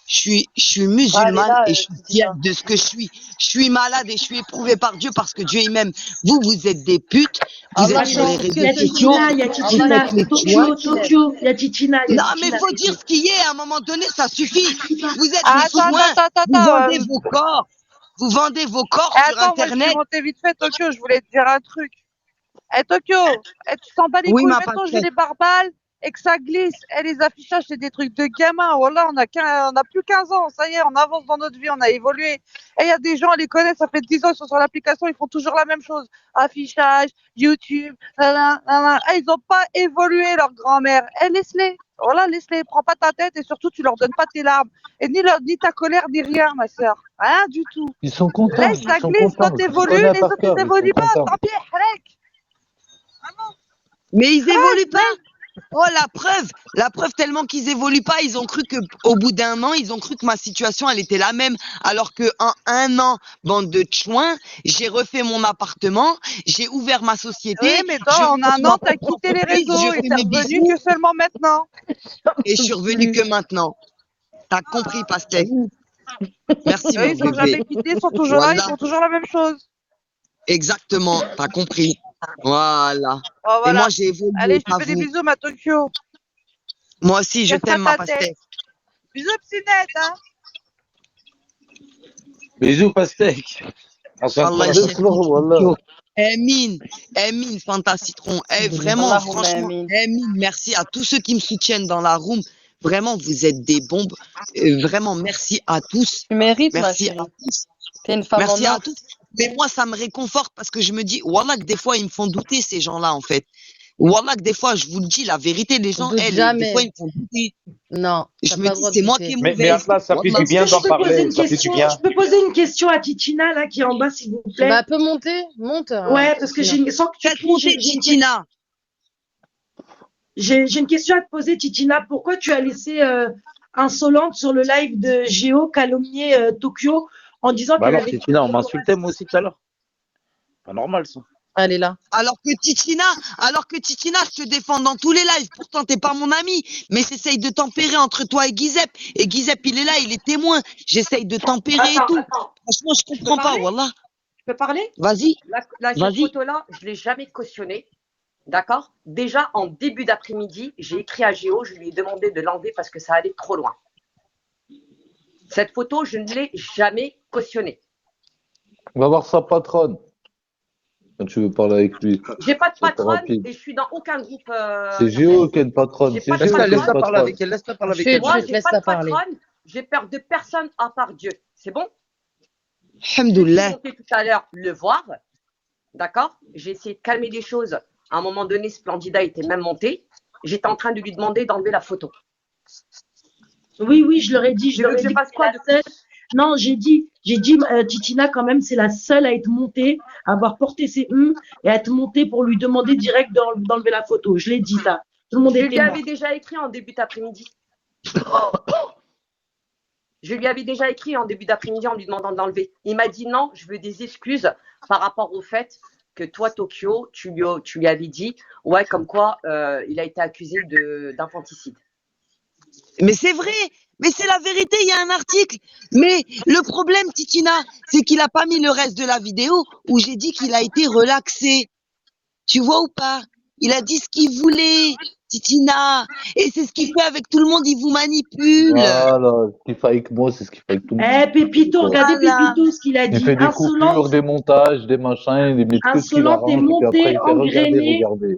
Je suis musulmane et je suis fière de ce que je suis. Je suis malade et je suis éprouvée par Dieu parce que Dieu il m'aime. Vous êtes des putes. Vous êtes sur les Attends, réseaux que te sociaux. dit, Il y a Vous Titina, faites les Tokyo, chouins. Tokyo, il y a Titina, Non, mais faut dire Tokyo. ce qu'il y est. À un moment donné, ça suffit. Vous êtes Ah, des attends, chouins. attends, attends, Vous attends. vendez vos corps. Vous vendez vos corps sur Attends, moi je suis Internet. montée vite fait, Tokyo, je voulais te dire un truc. Eh Tokyo, tu t'en bats les Oui, couilles, ma mettons j'ai pastèque. les barbales et que ça glisse. Les affichages, c'est des trucs de gamins. Voilà, on a plus 15 ans, ça y est, on avance dans notre vie, on a évolué. Et il y a des gens, on les connaît, ça fait 10 ans, ils sont sur l'application, ils font toujours la même chose. Affichage, YouTube, nanana. Ils n'ont pas évolué, leur grand-mère. Laisse-les. Voilà, laisse-les, prends pas ta tête et surtout, tu leur donnes pas tes larmes. Et ni ta colère, ni rien, ma sœur. Rien du tout. Ils sont contents, Laisse, ils ça sont glisse, toi contents. Je les t'évolues, connais les par autres cœur, ils ils sont évoluent pas. contents. Tant pis, Harek. Mais ils évoluent pas. Harek, Oh, la preuve tellement qu'ils évoluent pas, ils ont cru que au bout d'un an, ils ont cru que ma situation elle était la même, alors que en un an, bande de chouins, j'ai refait mon appartement, j'ai ouvert ma société, oui, mais je toi, en monte un ma an, t'as propre quitté les entreprise, je réseaux et fais t'es mes revenu bisous que seulement maintenant. et je suis revenu que maintenant. T'as compris, Pastèque? Merci, Eux, mon ils ont bébé. jamais quitté, ils sont toujours là, ils Voilà, font toujours la même chose. exactement, t'as compris. Voilà. Oh, Et moi, voilà. j'ai évolué, Allez, je te pas fais des vous. bisous, ma Tokyo. Moi aussi, je Casse pas t'aime, ma ta tête. Pastèque. Bisous, psynette, hein. Bisous, pastèque. On s'en Allah croise. يخليك Wallah. Tokyo. Amine, Fanta Citron. Vraiment, Allahumma franchement, amin. Amine, merci à tous ceux qui me soutiennent dans la room. Vraiment, vous êtes des bombes. Vraiment, merci à tous. Tu mérites, ma Merci à chérie. tous. T'es une femme en Merci à or. tous. Mais moi, ça me réconforte parce que je me dis, Wallah, que des fois, ils me font douter, ces gens-là, en fait. Wallah, que des fois, je vous le dis, la vérité, les gens, Doute des fois, ils jamais. me font douter. Non, Et t'as je me pas le dis, droit de c'est moi qui douter. est Mais mauvaise. Atlas, ça fait du Wallah. bien Est-ce que d'en je peux poser parler. une Ça fait du question? bien. Je peux poser une question à Titina, là, qui est en bas, s'il vous plaît? Bah, peut monter. Monte, Ouais, parce que Titina. sans que tu Faites cries, monter Titina. j'ai une question à te poser, Titina. Pourquoi tu as laissé Insolente sur le live de Géo calomnier Tokyo en disant Bah qu'elle alors, avait... Titina, on m'insultait moi aussi tout à l'heure. Pas normal, ça. Elle est là. Alors que Titina, je te défends dans tous les lives. Pourtant, t'es pas mon ami. Mais j'essaye de tempérer entre toi et Gizep. Et Gizep, il est là, il est témoin. J'essaye de tempérer et tout. Franchement, je comprends pas, wallah. Je peux parler? Vas-y, Cette vas-y. photo-là, je ne l'ai jamais cautionnée. D'accord? Déjà, en début d'après-midi, j'ai écrit à Géo, je lui ai demandé de l'enlever parce que ça allait trop loin. Cette photo, je ne l'ai jamais cautionnée. Va voir sa patronne. Quand tu veux parler avec lui. J'ai pas de C'est patronne rapide. et je suis dans aucun groupe. C'est Géo qui a une patronne. J'ai C'est pas de Géo qui a une Laisse-la parler patronne. avec patronne. elle, laisse-la parler avec Chut, elle. Moi, chut, j'ai laisse pas la de parler. patronne. J'ai peur de personne à part Dieu. C'est bon? Je suis Alhamdoulilah. montée tout à l'heure le voir. D'accord? J'ai essayé de calmer les choses. À un moment donné, Splendida était même monté. J'étais en train de lui demander d'enlever la photo. Oui, je leur ai dit, Tu veux que je fasse quoi de plus? Non, Titina, quand même, c'est la seule à être montée, à avoir porté ses et à être montée pour lui demander direct d'enlever la photo. Je l'ai dit, ça. Tout le monde Je est lui témoin. avais déjà écrit en début d'après-midi. Je lui avais déjà écrit en début d'après-midi en lui demandant d'enlever. Il m'a dit non, je veux des excuses par rapport au fait que toi, Tokyo, tu lui avais dit, ouais, comme quoi il a été accusé d'infanticide. Mais c'est vrai, mais c'est la vérité, il y a un article. Mais le problème, Titina, c'est qu'il a pas mis le reste de la vidéo où j'ai dit qu'il a été relaxé. Tu vois ou pas? Il a dit ce qu'il voulait, Titina. Et c'est ce qu'il fait avec tout le monde, il vous manipule. Voilà, ce qu'il fait avec moi, c'est ce qu'il fait avec tout le monde. Pépito, regardez Voilà. Pépito, ce qu'il a Il dit. fait des coupures, des montages, des machins, il met que ce qu'il Insolente et arrange, et puis après montée, il fait regarder, engrainée. regardez.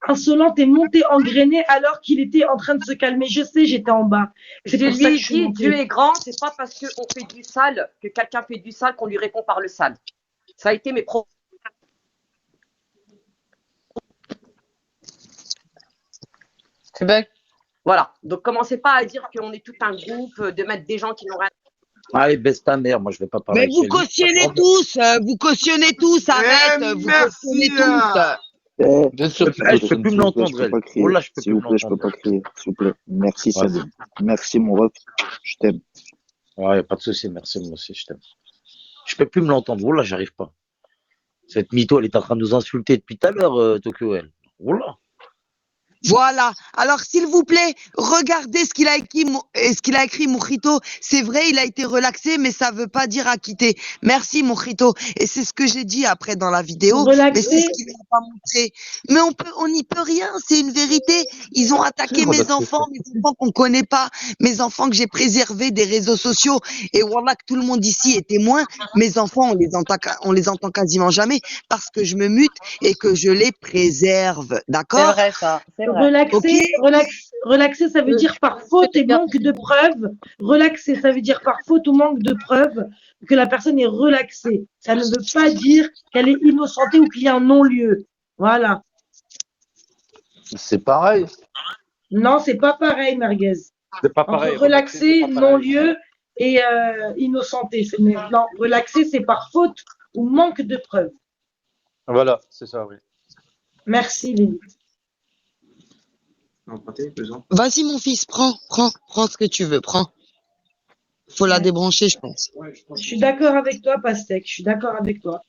Insolente et montée, engrainée, alors qu'il était en train de se calmer. Je sais, j'étais en bas. Je C'est pour lui ça que ai je suis dit, montée. Dieu est grand, c'est pas parce qu'on fait du sale, que quelqu'un fait du sale, qu'on lui répond par le sale. Ça a été mes propos. C'est bien. Voilà. Donc, commencez pas à dire qu'on est tout un groupe, de mettre des gens qui n'ont rien. Allez, baisse ta mère, moi je vais pas parler Mais avec vous elle. cautionnez tous, arrête, vous cautionnez tous. Bien sûr, Je peux plus me l'entendre, elle. Oh là, je peux S'il plus vous me plaît, je peux l'entendre. pas crier. S'il vous plaît. Merci, Vas-y. Sabine. Merci, mon ref. Je t'aime. Ouais, pas de souci, merci, moi aussi, je t'aime. Je peux plus me l'entendre. Oh là, j'arrive pas. Cette mytho, elle est en train de nous insulter depuis tout à l'heure, Tokyo, elle. Oh là. Voilà. Alors, s'il vous plaît, regardez ce qu'il a écrit, Mojito. C'est vrai, il a été relaxé, mais ça veut pas dire acquitté. Merci, Mojito. Et c'est ce que j'ai dit après dans la vidéo. Mais c'est Relaxé. ce qu'il n'a pas montré. Mais on n'y peut rien. C'est une vérité. Ils ont attaqué mes enfants qu'on connaît pas, mes enfants que j'ai préservés des réseaux sociaux. Et voilà que tout le monde ici est témoin. Mes enfants, on les entend quasiment jamais parce que je me mute et que je les préserve. C'est D'accord? vrai, ça. C'est vrai. Relaxer, ça veut dire par faute et manque de preuves. Relaxer, ça veut dire par faute ou manque de preuves que la personne est relaxée. Ça ne veut pas dire qu'elle est innocentée ou qu'il y a un non-lieu. Voilà. C'est pareil. Non, c'est pas pareil, Merguez. C'est pas pareil. Entre relaxé, non-lieu et innocenté. Non, relaxer, c'est par faute ou manque de preuves. Voilà, c'est ça, oui. Merci, Lily. Vas-y, mon fils, prends ce que tu veux, prends. Faut la débrancher, je pense. Je suis d'accord avec toi, Pastèque. Je suis d'accord avec toi.